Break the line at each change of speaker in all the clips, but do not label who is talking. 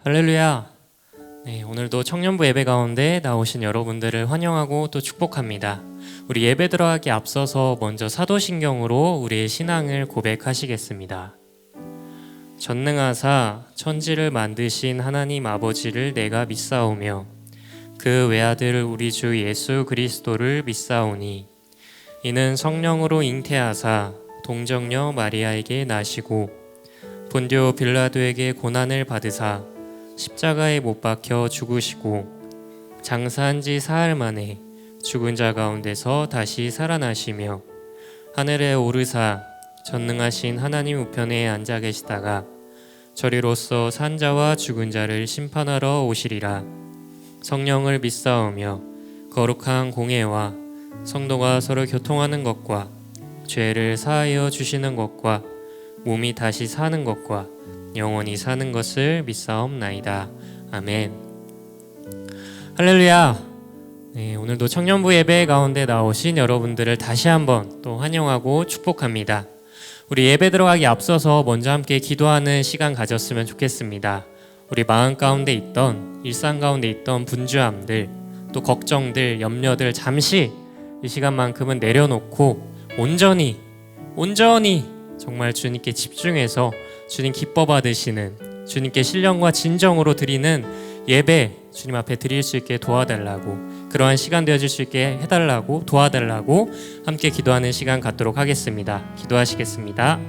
할렐루야. 네, 오늘도 청년부 예배 가운데 나오신 여러분들을 환영하고 또 축복합니다. 우리 예배 들어가기 앞서서 먼저 사도신경으로 우리의 신앙을 고백하시겠습니다. 전능하사 천지를 만드신 하나님 아버지를 내가 믿사오며 그 외아들 우리 주 예수 그리스도를 믿사오니 이는 성령으로 잉태하사 동정녀 마리아에게 나시고 본디오 빌라도에게 고난을 받으사 십자가에 못 박혀 죽으시고 장사한 지 사흘 만에 죽은 자 가운데서 다시 살아나시며 하늘에 오르사 전능하신 하나님 우편에 앉아 계시다가 저리로서 산 자와 죽은 자를 심판하러 오시리라. 성령을 믿사오며 거룩한 공예와 성도가 서로 교통하는 것과 죄를 사하여 주시는 것과 몸이 다시 사는 것과 영원히 사는 것을 믿사옵나이다. 아멘. 할렐루야. 네, 오늘도 청년부 예배 가운데 나오신 여러분들을 다시 한번 또 환영하고 축복합니다. 우리 예배 들어가기 앞서서 먼저 함께 기도하는 시간 가졌으면 좋겠습니다. 우리 마음 가운데 있던, 일상 가운데 있던 분주함들, 또 걱정들, 염려들 잠시 이 시간만큼은 내려놓고 온전히 정말 주님께 집중해서 주님 기뻐 받으시는, 주님께 신령과 진정으로 드리는 예배 주님 앞에 드릴 수 있게 도와달라고, 그러한 시간 되어질 수 있게 해달라고, 도와달라고 함께 기도하는 시간 갖도록 하겠습니다. 기도하시겠습니다.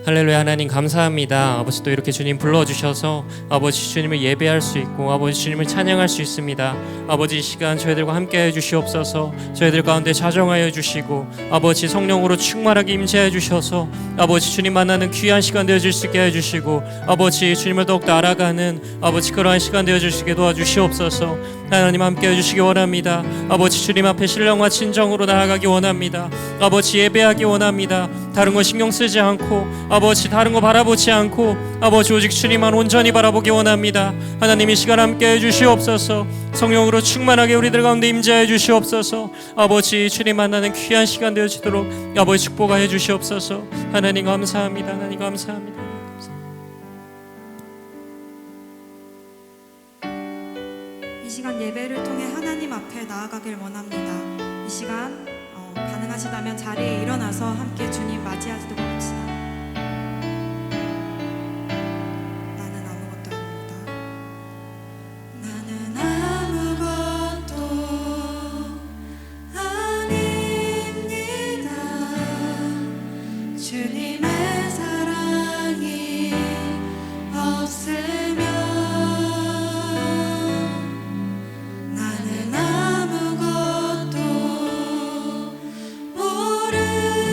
할렐루야. 하나님 감사합니다. 아버지 또 이렇게 주님 불러주셔서 아버지 주님을 예배할 수 있고 아버지 주님을 찬양할 수 있습니다. 아버지 이 시간 저희들과 함께하여 주시옵소서. 저희들 가운데 자정하여 주시고 아버지 성령으로 충만하게 임재하여 주셔서 아버지 주님 만나는 귀한 시간 되어질 수 있게 해주시고 아버지 주님을 더욱더 알아가는 아버지 그러한 시간 되어질 수 있게 도와주시옵소서. 하나님 함께해 주시기 원합니다. 아버지 주님 앞에 신령과 진정으로 나아가기 원합니다. 아버지 예배하기 원합니다. 다른 거 신경 쓰지 않고 아버지 다른 거 바라보지 않고 아버지 오직 주님만 온전히 바라보기 원합니다. 하나님 이 시간 함께해 주시옵소서. 성령으로 충만하게 우리들 가운데 임재해 주시옵소서. 아버지 주님 만나는 귀한 시간 되어지도록 아버지 축복하여 주시옵소서. 하나님 감사합니다. 하나님 감사합니다.
이 시간 예배를 통해 하나님 앞에 나아가길 원합니다. 이 시간 가능하시다면 자리에 일어나서 함께 주님 맞이하도록 합시다. 나는 아무것도 아닙니다. 주님의 사랑이 없으면 나는 아무것도 모릅니다.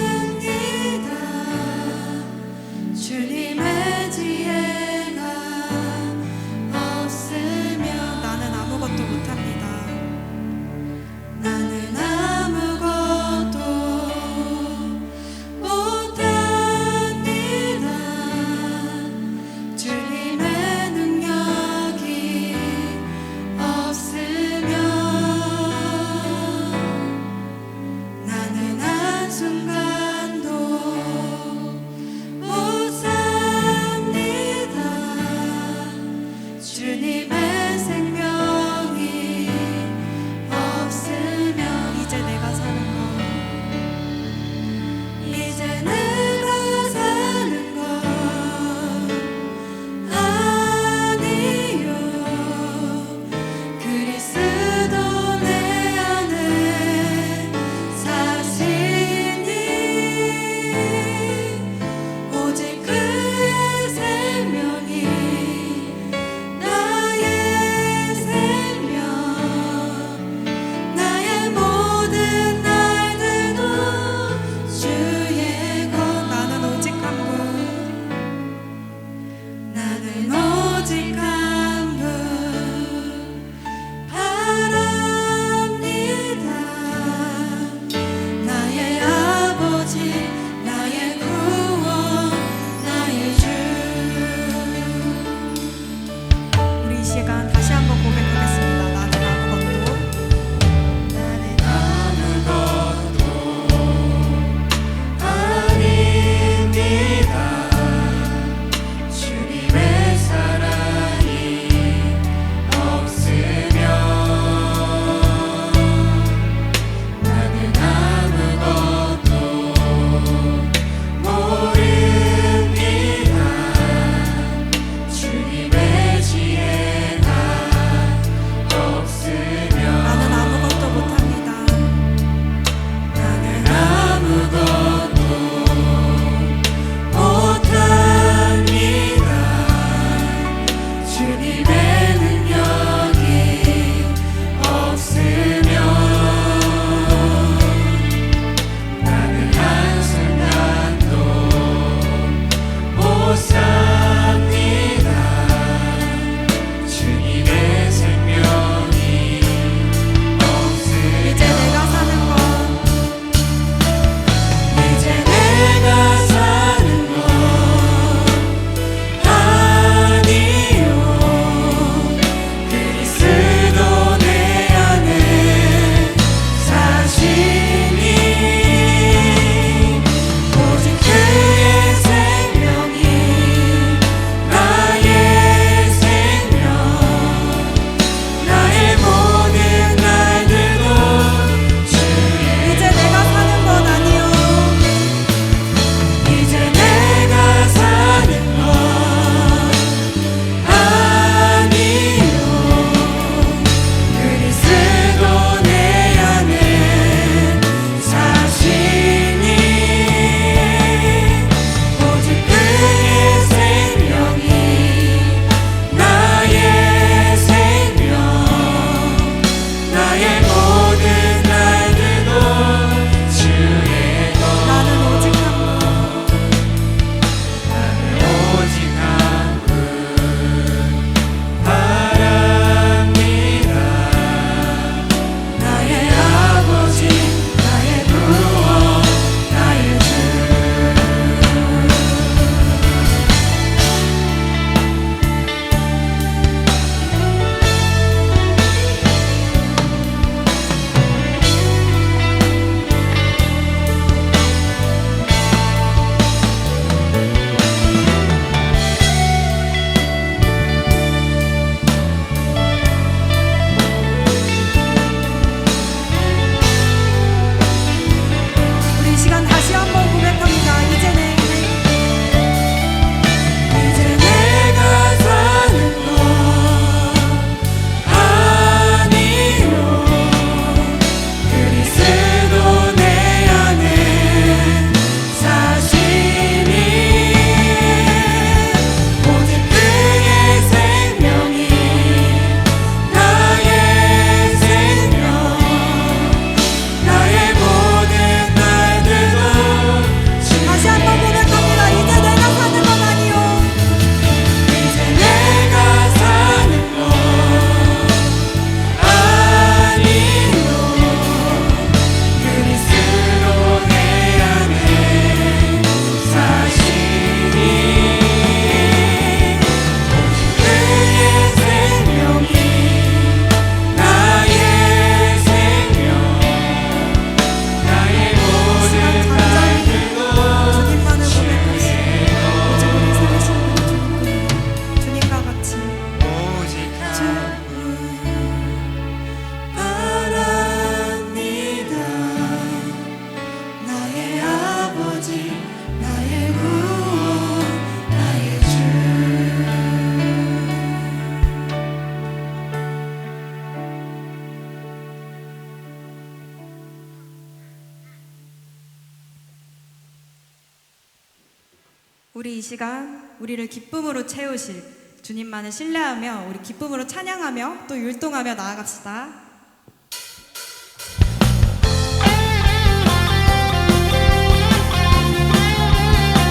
우리 이 시간 우리를 기쁨으로 채우실 주님만을 신뢰하며 우리 기쁨으로 찬양하며 또 율동하며 나아갑시다.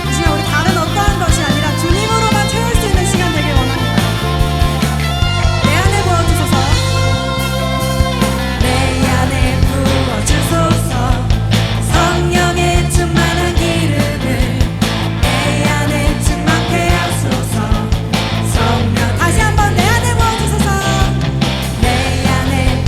이 시간 우리 다른 어떠한 것이 아니라 주님으로만 채울 수 있는 시간 되길 원합니다. 내 안에 부어주소서. 내 안에 부어주소서. 성령의 충만한 기름을 내 안에 충만케 하소서. 성령 다시 한번 내 안에 부어주소서. 내 안에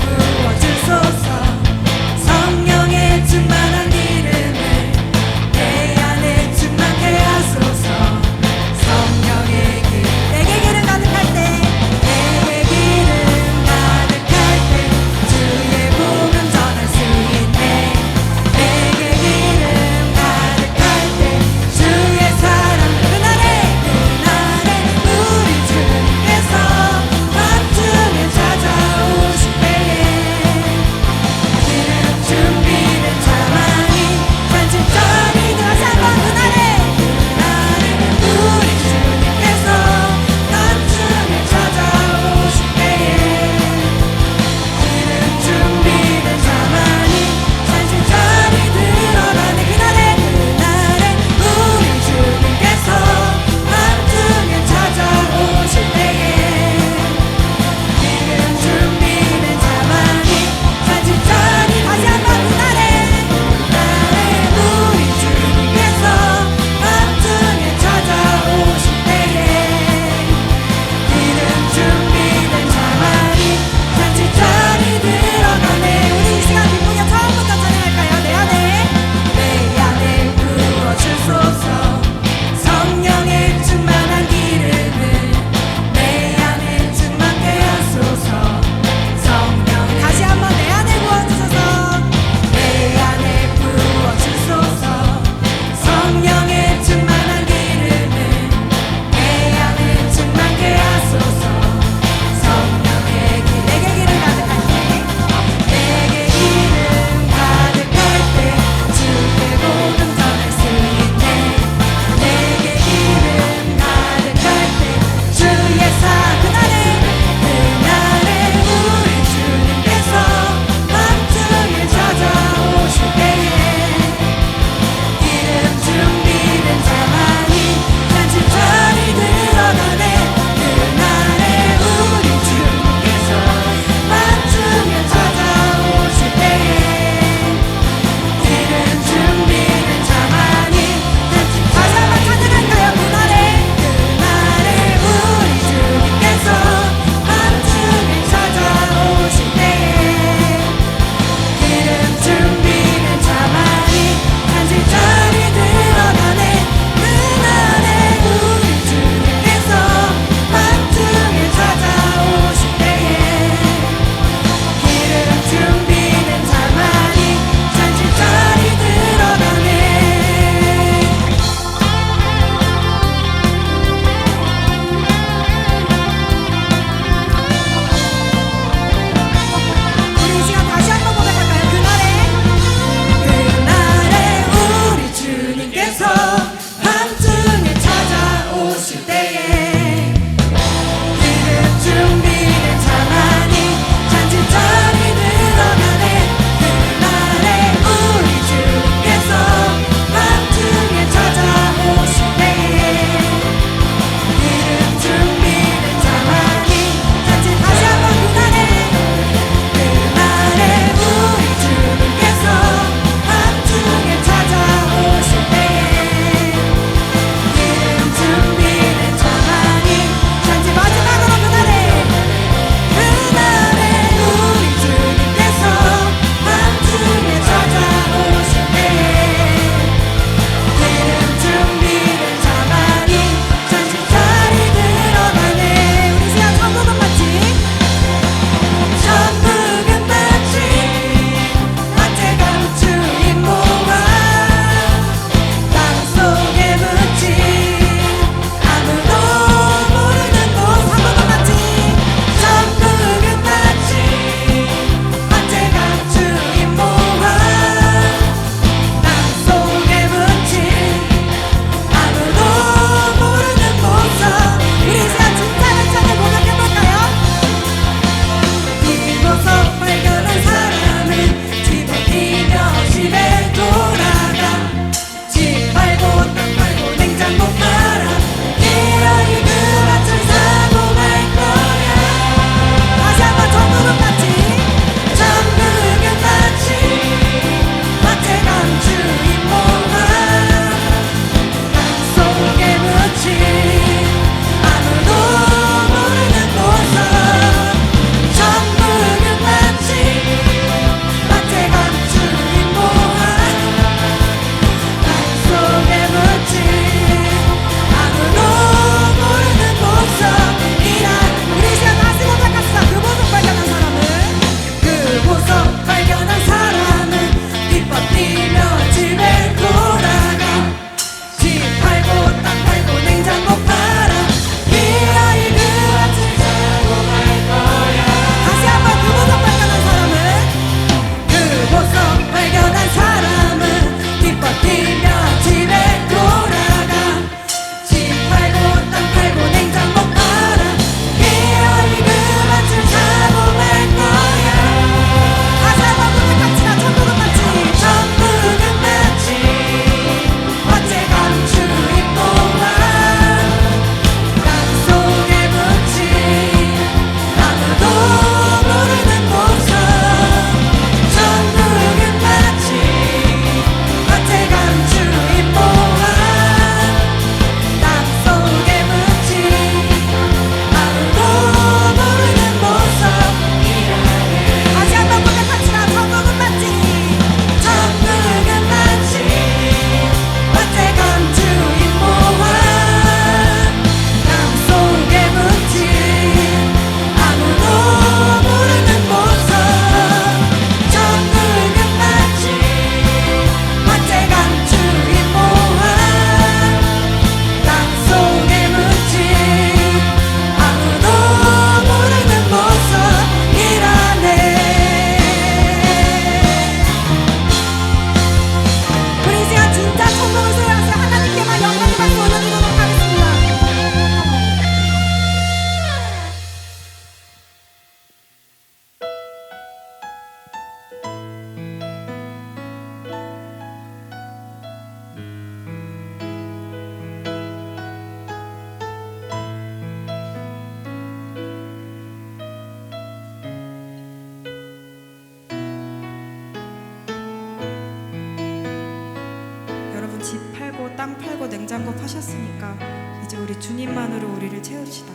땅 팔고 냉장고 파셨으니까 이제 우리 주님만으로 우리를 채웁시다.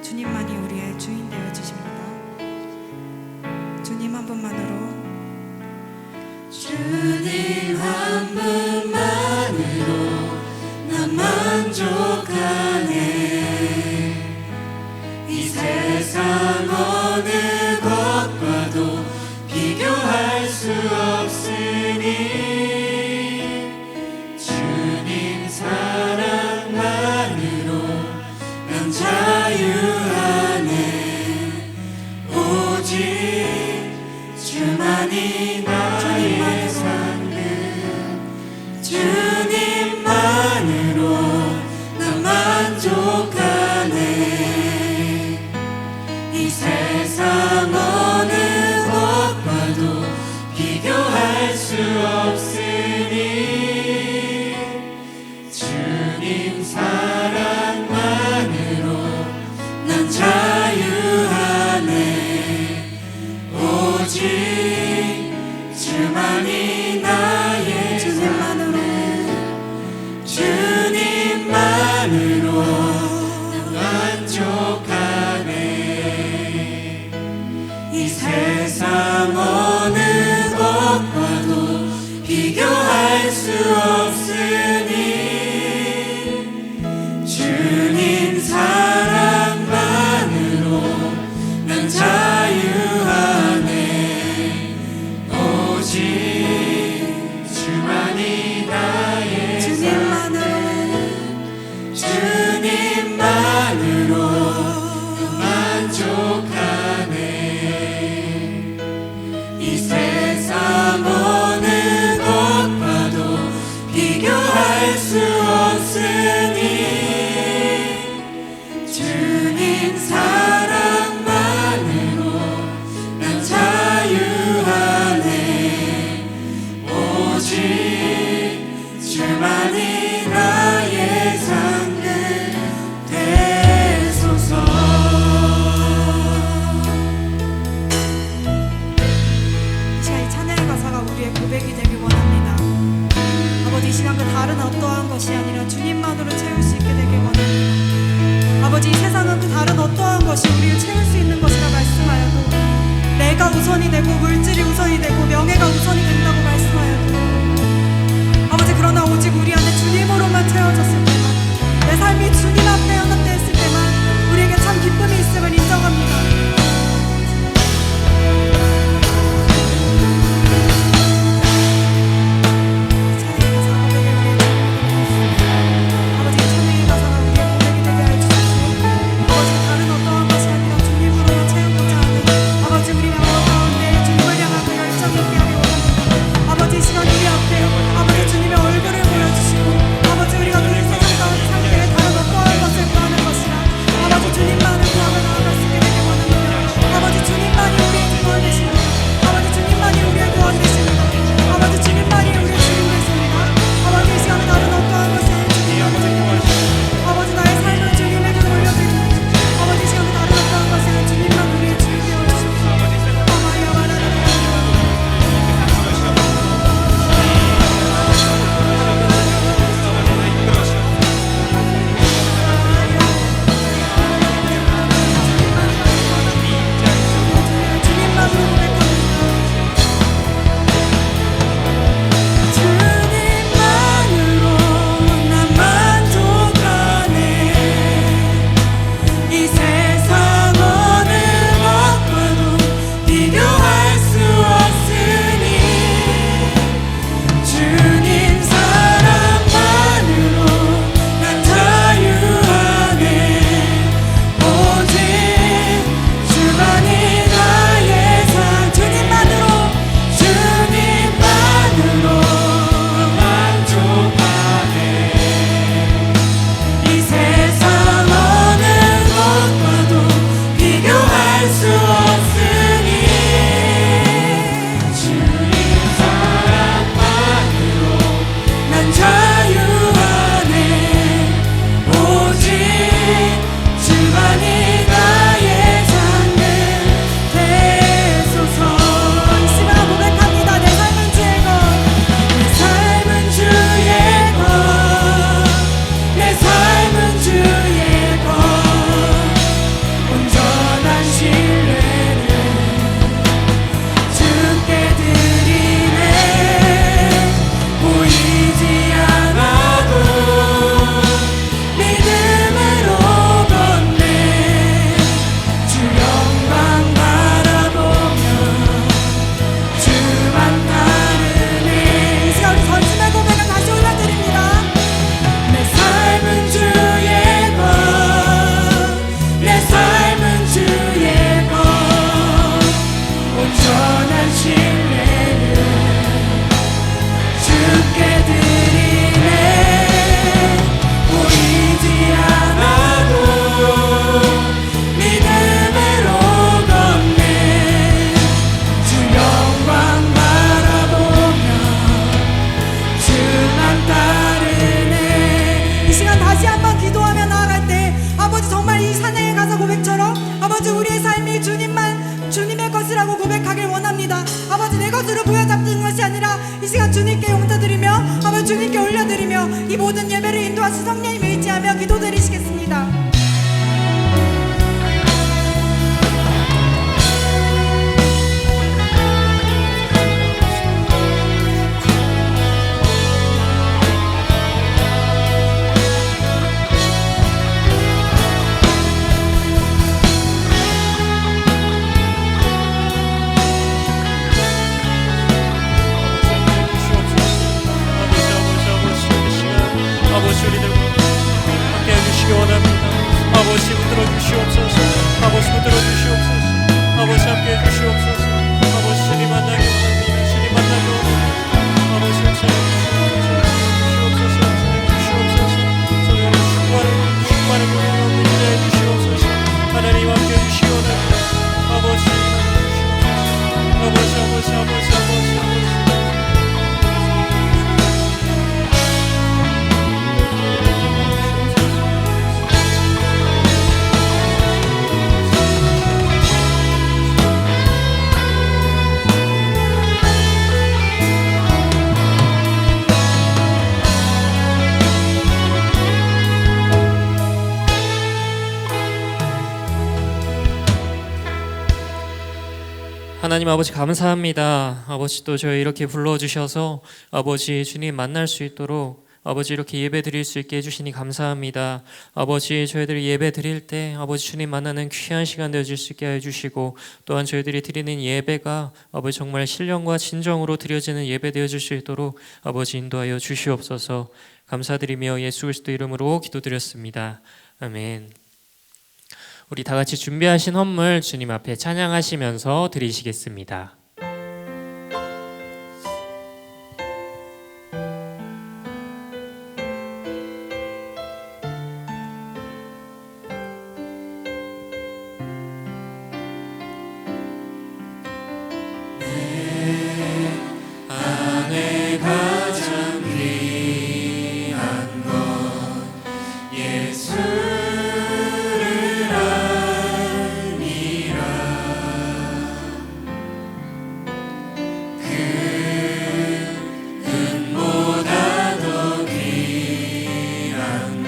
주님만이 우리의 주인 되어 주십니다. 주님 한 분만으로.
주님 한 분만으로 난 만족하네. 이 세상 어느 것과도 비교할 수 없으니 주님 사랑만으로 난 자유하네. 오직 주만이 나의 상급. 주님만으로 난 만족하네. 이 세상 어느 것과도 비교할 수 없으니 주님 사랑만으로 난 자유하네. 오직 주만이 나의
주님만으로.
주님만으로 난 만족하네. 이 세상 어느 것과도 비교할 수 없으니 주님 사랑만으로 난 자유하네. 오직 주만이 나의 주님만으로 만족하네. 이 세상 어느 것과도 비교할 수 없으니 주님 사랑만으로 난 자유하네. 오직 주만이 나의 상급 되소서.
이 시간 이 찬양의 가사가 우리의 고백이 되길 원합니다. 아버지, 이 시간 그 다른 어떠한 것이 아니라 주님만으로 채울 수 있게 되길 원합니다. 아버지, 이 세상은 그 다른 어떠한 것이 우리를 채울 수 있는 것이라 말씀하여도, 내가 우선이 되고 물질이 우선이 되고 명예가 우선이 된다고 말씀하여도, 아버지, 그러나 오직 우리 안에 주님으로만 채워졌을 때만, 내 삶이 주님 앞에 연합되었을 때만 우리에게 참 기쁨이 있음을 인정합니다. 아버지, 찬양의 가사가 우리의 고백이 되게 하여 주십시오. 아버지, 다른 어떠한 것이 아니라 주님으로만 채우고자 하는 아버지, 우리 마음 가운데 주님을 향한 그 열정이 있게 하려 원합니다. 아버지, 이 시간 우리 앞에 아버지 주님의 얼굴을 보여주시고, 아버지, 우리가 그 세상 가운데 살때 다른 어떠한 것을 구하는 것이
신뢰를 주께 드리네. 보이지 않아도 믿음으로 걷네. 주 영광 바라보며 주만 따르네.
이 시간 다시 한번 기도하며 나아갈 때 아버지 정말 이 산에 가서 고백처럼 아버지 우리의 삶이 주님의 것이라고 고백하길 원합니다. 아버지 내 것으로 부여잡는 것이 아니라 이 시간 주님께 용서드리며 아버지 주님께 올려드리며 이 모든 예배를 인도하신 성령님 의지하며 기도드리시겠습니다.
아버지 우리들 함께 해주시기 원합니다. 아버지 붙들어 주시옵소서. 아버지 붙들어 주시옵소서. 아버지 함께 해주시옵소서. 아버지 주님 만나기 원합니다. 주님 만나기 원합니다. 아버지 주시옵소서. 주시옵소서. 저희를 충만을 보내는 없는 자 해주시옵소서. 하나님 함께 해주시기 원합니다. 아버지 하나님 아버지 감사합니다. 아버지 또 저희 이렇게 불러주셔서 아버지 주님 만날 수 있도록 아버지 이렇게 예배 드릴 수 있게 해주시니 감사합니다. 아버지 저희들이 예배 드릴 때 아버지 주님 만나는 귀한 시간 되어질 수 있게 해주시고 또한 저희들이 드리는 예배가 아버지 정말 신령과 진정으로 드려지는 예배 되어질 수 있도록 아버지 인도하여 주시옵소서. 감사드리며 예수 그리스도 이름으로 기도드렸습니다. 아멘. 우리 다 같이 준비하신 헌물 주님 앞에 찬양하시면서 드리시겠습니다.
안에 가장 귀한 것 예수를 아니라 그 은보다 더 귀한 것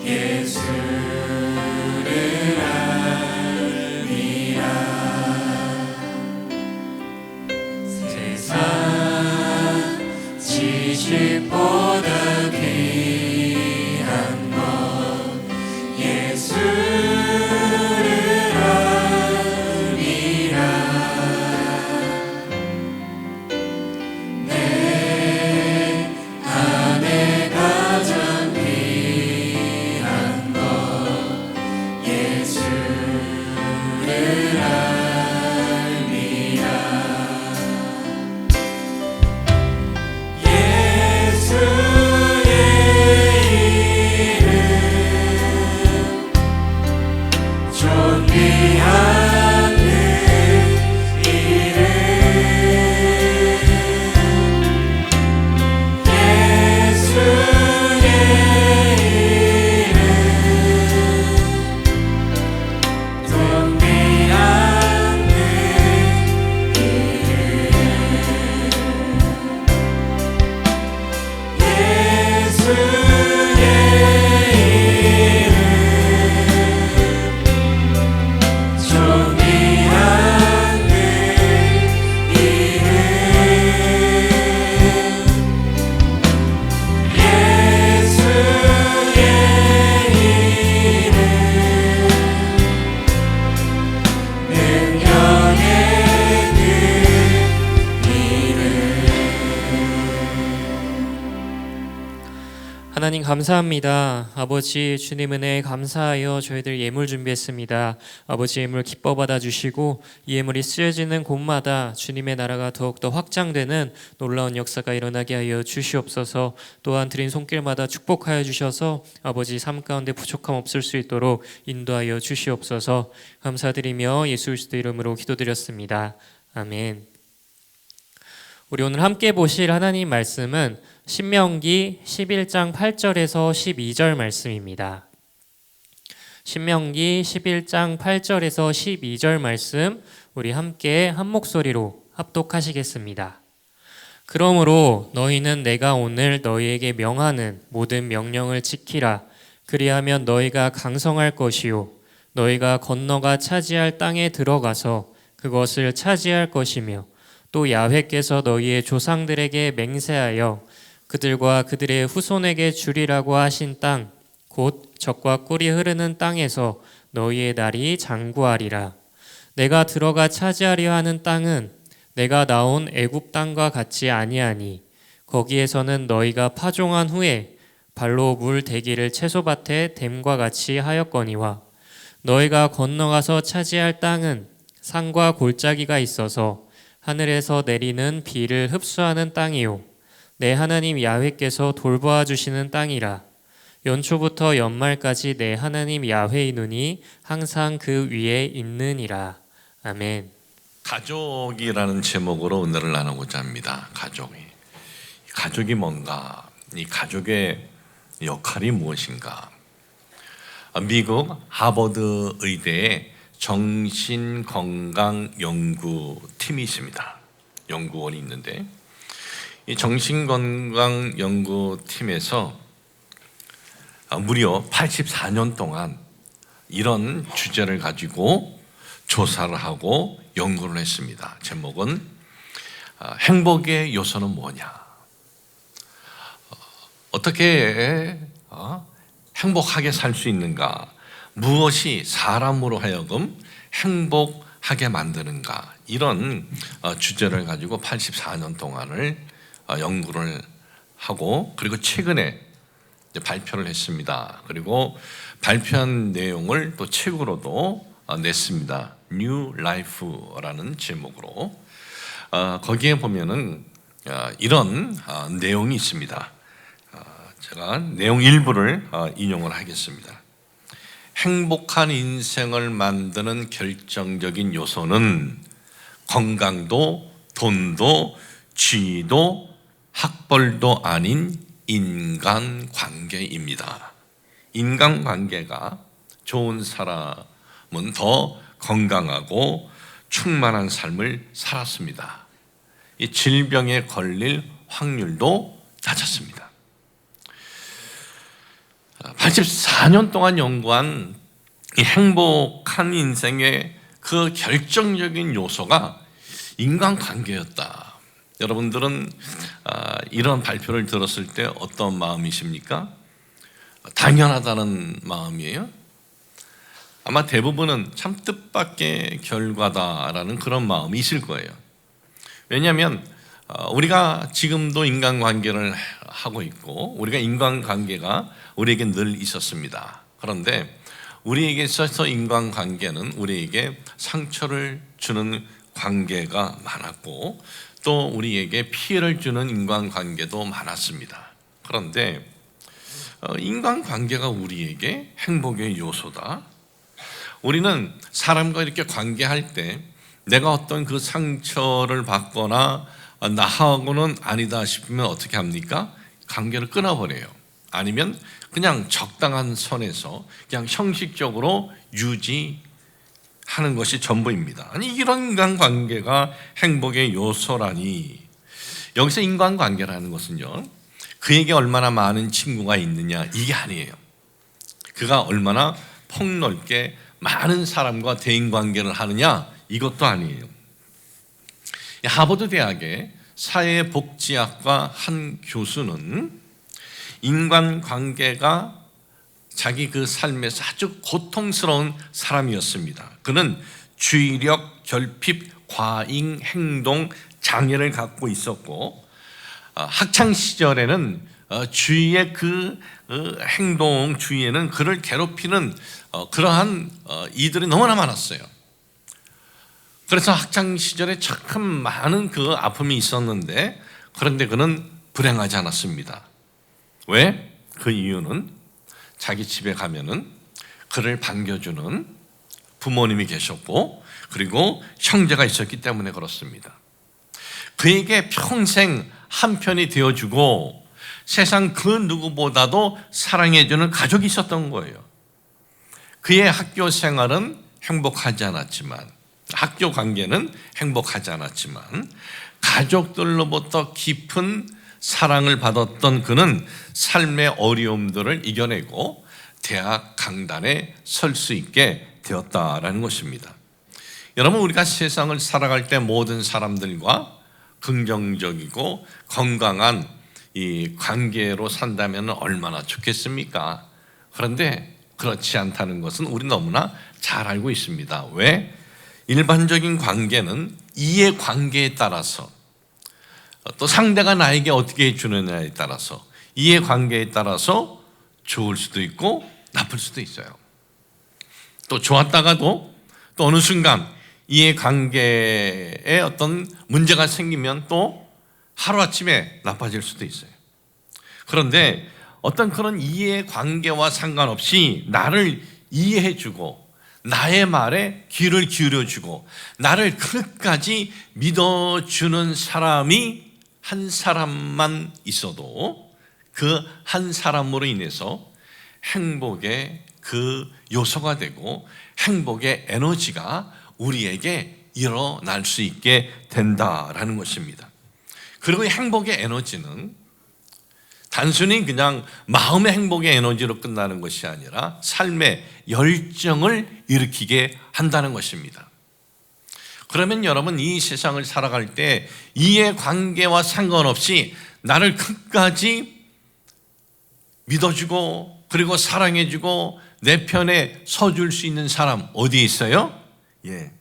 예수를 아니라 세상 지식보다 귀한 것 예수를 아니라 내 안에 가장 귀한 것 예수를 알미라 예수
하나님 감사합니다. 아버지 주님 은혜에 감사하여 저희들 예물 준비했습니다. 아버지 예물 기뻐 받아주시고 이 예물이 쓰여지는 곳마다 주님의 나라가 더욱더 확장되는 놀라운 역사가 일어나게 하여 주시옵소서. 또한 드린 손길마다 축복하여 주셔서 아버지 삶 가운데 부족함 없을 수 있도록 인도하여 주시옵소서. 감사드리며 예수 그리스도 이름으로 기도드렸습니다. 아멘. 우리 오늘 함께 보실 하나님 말씀은 신명기 11장 8절에서 12절 말씀입니다. 신명기 11장 8절에서 12절 말씀 우리 함께 한 목소리로 합독하시겠습니다. 그러므로 너희는 내가 오늘 너희에게 명하는 모든 명령을 지키라. 그리하면 너희가 강성할 것이요 너희가 건너가 차지할 땅에 들어가서 그것을 차지할 것이며 또 야훼께서 너희의 조상들에게 맹세하여 그들과 그들의 후손에게 주리라고 하신 땅 곧 젖과 꿀이 흐르는 땅에서 너희의 날이 장구하리라. 내가 들어가 차지하려 하는 땅은 내가 나온 애굽 땅과 같지 아니하니 거기에서는 너희가 파종한 후에 발로 물 대기를 채소밭에 댐과 같이 하였거니와 너희가 건너가서 차지할 땅은 산과 골짜기가 있어서 하늘에서 내리는 비를 흡수하는 땅이요 내 하나님 야훼께서 돌보아 주시는 땅이라. 연초부터 연말까지 내 하나님 야훼의 눈이 항상 그 위에 있느니라. 아멘.
가족이라는 제목으로 은혜를 나누고자 합니다. 가족이 뭔가, 이 가족의 역할이 무엇인가. 미국 하버드 의대에 정신건강연구팀이 있습니다. 연구원이 있는데 이 정신건강연구팀에서 무려 84년 동안 이런 주제를 가지고 조사를 하고 연구를 했습니다. 제목은 행복의 요소는 뭐냐? 어떻게 행복하게 살 수 있는가? 무엇이 사람으로 하여금 행복하게 만드는가? 이런 주제를 가지고 84년 동안을 연구를 하고 그리고 최근에 발표를 했습니다. 그리고 발표한 내용을 또 책으로도 냈습니다. New Life라는 제목으로 거기에 보면은 이런 내용이 있습니다. 제가 내용 일부를 인용을 하겠습니다. 행복한 인생을 만드는 결정적인 요소는 건강도 돈도 지위도 학벌도 아닌 인간관계입니다. 인간관계가 좋은 사람은 더 건강하고 충만한 삶을 살았습니다. 이 질병에 걸릴 확률도 낮았습니다. 84년 동안 연구한 이 행복한 인생의 그 결정적인 요소가 인간관계였다. 여러분들은 이런 발표를 들었을 때 어떤 마음이십니까? 당연하다는 마음이에요? 아마 대부분은 참 뜻밖의 결과다라는 그런 마음이 있을 거예요. 왜냐하면 우리가 지금도 인간관계를 하고 있고 우리가 인간관계가 우리에게 늘 있었습니다. 그런데 우리에게 있어서 인간관계는 우리에게 상처를 주는 관계가 많았고 또 우리에게 피해를 주는 인간관계도 많았습니다. 그런데 인간관계가 우리에게 행복의 요소다. 우리는 사람과 이렇게 관계할 때 내가 어떤 그 상처를 받거나 나하고는 아니다 싶으면 어떻게 합니까? 관계를 끊어버려요. 아니면 그냥 적당한 선에서 그냥 형식적으로 유지하는 것이 전부입니다. 아니 이런 인간관계가 행복의 요소라니. 여기서 인간관계라는 것은요, 그에게 얼마나 많은 친구가 있느냐 이게 아니에요. 그가 얼마나 폭넓게 많은 사람과 대인관계를 하느냐 이것도 아니에요. 하버드 대학의 사회복지학과 한 교수는 인간관계가 자기 그 삶에서 아주 고통스러운 사람이었습니다. 그는 주의력 결핍 과잉 행동 장애를 갖고 있었고 학창 시절에는 주위의 그 행동 주위에는 그를 괴롭히는 그러한 이들이 너무나 많았어요. 그래서 학창 시절에 참 많은 그 아픔이 있었는데, 그런데 그는 불행하지 않았습니다. 왜? 그 이유는 자기 집에 가면은 그를 반겨주는 부모님이 계셨고, 그리고 형제가 있었기 때문에 그렇습니다. 그에게 평생 한편이 되어주고 세상 그 누구보다도 사랑해주는 가족이 있었던 거예요. 그의 학교 생활은 행복하지 않았지만, 학교 관계는 행복하지 않았지만, 가족들로부터 깊은 사랑을 받았던 그는 삶의 어려움들을 이겨내고 대학 강단에 설 수 있게 되었다라는 것입니다. 여러분, 우리가 세상을 살아갈 때 모든 사람들과 긍정적이고 건강한 이 관계로 산다면 얼마나 좋겠습니까? 그런데 그렇지 않다는 것은 우리 너무나 잘 알고 있습니다. 왜? 일반적인 관계는 이해관계에 따라서, 또 상대가 나에게 어떻게 해주느냐에 따라서, 이해관계에 따라서 좋을 수도 있고 나쁠 수도 있어요. 또 좋았다가도 또 어느 순간 이해관계에 어떤 문제가 생기면 또 하루아침에 나빠질 수도 있어요. 그런데 어떤 그런 이해관계와 상관없이 나를 이해해주고 나의 말에 귀를 기울여주고 나를 끝까지 믿어주는 사람이 한 사람만 있어도 그 한 사람으로 인해서 행복의 그 요소가 되고 행복의 에너지가 우리에게 일어날 수 있게 된다라는 것입니다. 그리고 이 행복의 에너지는 단순히 그냥 마음의 행복의 에너지로 끝나는 것이 아니라 삶의 열정을 일으키게 한다는 것입니다. 그러면 여러분, 이 세상을 살아갈 때 이해관계와 상관없이 나를 끝까지 믿어주고 그리고 사랑해주고 내 편에 서줄 수 있는 사람 어디에 있어요? 예,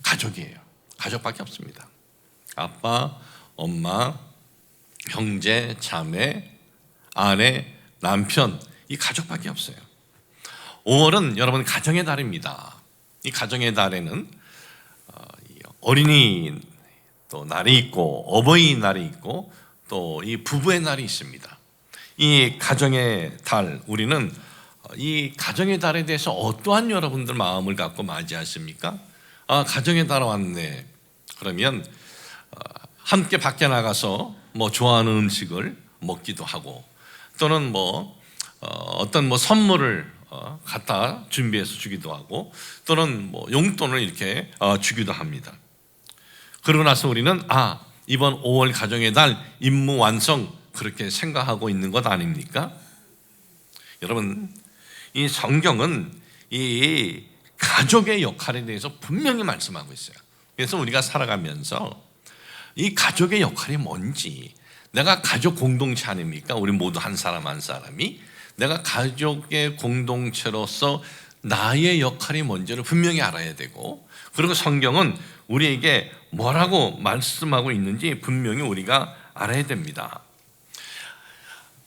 가족이에요. 가족밖에 없습니다. 아빠, 엄마, 형제, 자매, 아내, 남편, 이 가족밖에 없어요. 5월은 여러분 가정의 달입니다. 이 가정의 달에는 어린이 또 날이 있고 어버이날이 있고 또 이 부부의 날이 있습니다. 이 가정의 달, 우리는 이 가정의 달에 대해서 어떠한 여러분들 마음을 갖고 맞이하십니까? 아, 가정의 달 왔네. 그러면 함께 밖에 나가서 뭐 좋아하는 음식을 먹기도 하고, 또는 어떤 선물을 갖다 준비해서 주기도 하고, 또는 용돈을 이렇게 주기도 합니다. 그러고 나서 우리는 이번 5월 가정의 달 임무 완성, 그렇게 생각하고 있는 것 아닙니까? 여러분, 이 성경은 이 가족의 역할에 대해서 분명히 말씀하고 있어요. 그래서 우리가 살아가면서 이 가족의 역할이 뭔지, 내가 가족 공동체 아닙니까? 우리 모두 한 사람 한 사람이 내가 가족의 공동체로서 나의 역할이 뭔지를 분명히 알아야 되고, 그리고 성경은 우리에게 뭐라고 말씀하고 있는지 분명히 우리가 알아야 됩니다.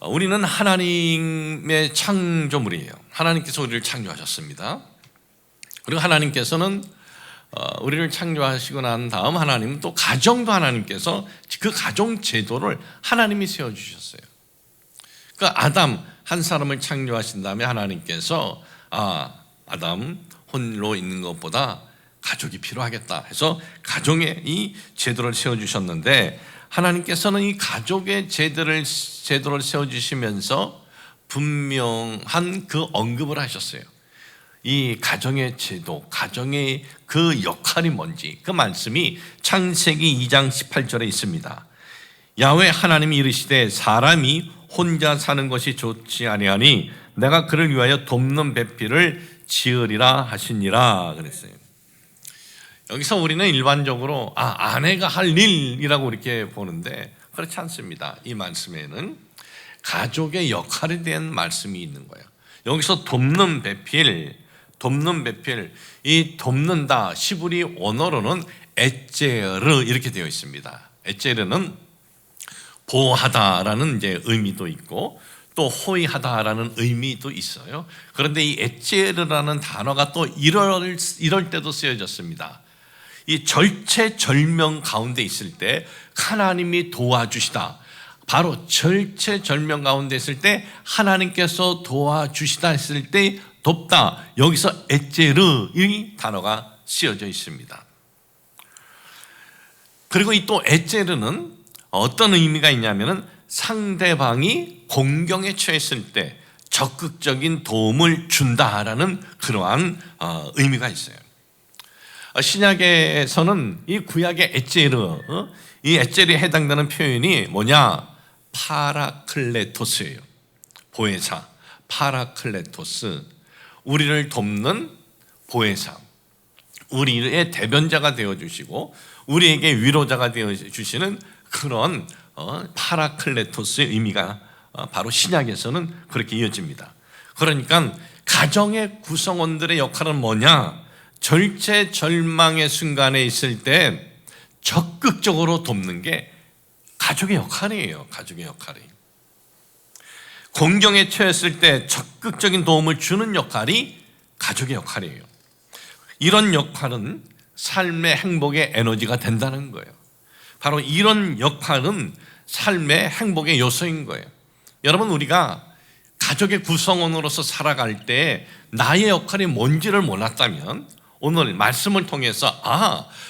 우리는 하나님의 창조물이에요. 하나님께서 우리를 창조하셨습니다. 그리고 하나님께서는 우리를 창조하시고 난 다음 하나님은 또 가정도 하나님께서 그 가정 제도를 하나님이 세워주셨어요. 그 아담 한 사람을 창조하신 다음에 하나님께서 아담 홀로 있는 것보다 가족이 필요하겠다 해서 가정의 이 제도를 세워주셨는데, 하나님께서는 이 가족의 제도를 세워주시면서 분명한 그 언급을 하셨어요. 이 가정의 제도, 가정의 그 역할이 뭔지, 그 말씀이 창세기 2장 18절에 있습니다. 야훼 하나님이 이르시되 사람이 혼자 사는 것이 좋지 아니하니 내가 그를 위하여 돕는 배필을 지으리라 하시니라 그랬어요. 여기서 우리는 일반적으로 아내가 할 일이라고 이렇게 보는데 그렇지 않습니다. 이 말씀에는 가족의 역할에 대한 말씀이 있는 거예요. 여기서 돕는 배필, 이 돕는다 시브리 원어로는 에제르 이렇게 되어 있습니다. 에제르는 보호하다라는 이제 의미도 있고 또 호의하다라는 의미도 있어요. 그런데 이 에제르라는 단어가 또 이럴 때도 쓰여졌습니다. 이 절체절명 가운데 있을 때 하나님이 도와주시다. 바로 절체절명 가운데 있을 때 하나님께서 도와주시다 했을 때 돕다. 여기서 에제르 이 단어가 쓰여져 있습니다. 그리고 이 또 에제르는 어떤 의미가 있냐면은 상대방이 공경에 처했을 때 적극적인 도움을 준다라는 그러한 의미가 있어요. 신약에서는 이 구약의 에제르, 이 에제르에 해당되는 표현이 뭐냐? 파라클레토스예요. 보혜사, 파라클레토스, 우리를 돕는 보혜사, 우리의 대변자가 되어주시고 우리에게 위로자가 되어주시는 그런 파라클레토스의 의미가 바로 신약에서는 그렇게 이어집니다. 그러니까 가정의 구성원들의 역할은 뭐냐? 절체절망의 순간에 있을 때 적극적으로 돕는 게 가족의 역할이에요. 가족의 역할이. 공경에 처했을 때 적극적인 도움을 주는 역할이 가족의 역할이에요. 이런 역할은 삶의 행복의 에너지가 된다는 거예요. 바로 이런 역할은 삶의 행복의 요소인 거예요. 여러분, 우리가 가족의 구성원으로서 살아갈 때 나의 역할이 뭔지를 몰랐다면 오늘 말씀을 통해서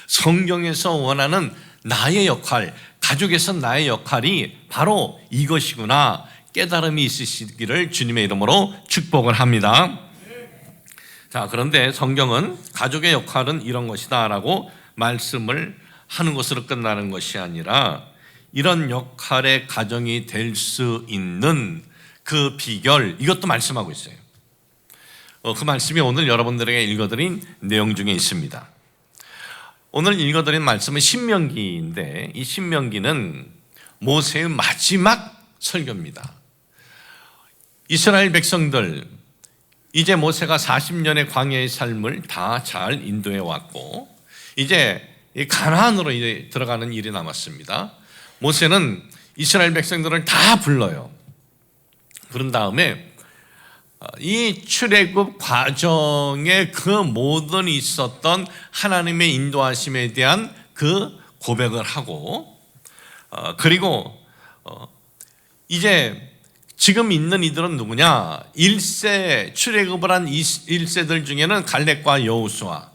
성경에서 원하는 나의 역할, 가족에서 나의 역할이 바로 이것이구나 깨달음이 있으시기를 주님의 이름으로 축복을 합니다. 자, 그런데 성경은 가족의 역할은 이런 것이다 라고 말씀을 하는 것으로 끝나는 것이 아니라 이런 역할의 가정이 될 수 있는 그 비결, 이것도 말씀하고 있어요. 그 말씀이 오늘 여러분들에게 읽어드린 내용 중에 있습니다. 오늘 읽어드린 말씀은 신명기인데 이 신명기는 모세의 마지막 설교입니다. 이스라엘 백성들, 이제 모세가 40년의 광야의 삶을 다 잘 인도해 왔고 이제 가나안으로 이제 들어가는 일이 남았습니다. 모세는 이스라엘 백성들을 다 불러요. 부른 다음에 이 출애굽 과정에 그 모든 있었던 하나님의 인도하심에 대한 그 고백을 하고 그리고 이제 지금 있는 이들은 누구냐? 1세 출애굽을 한 1세들 중에는 갈렙과 여호수아,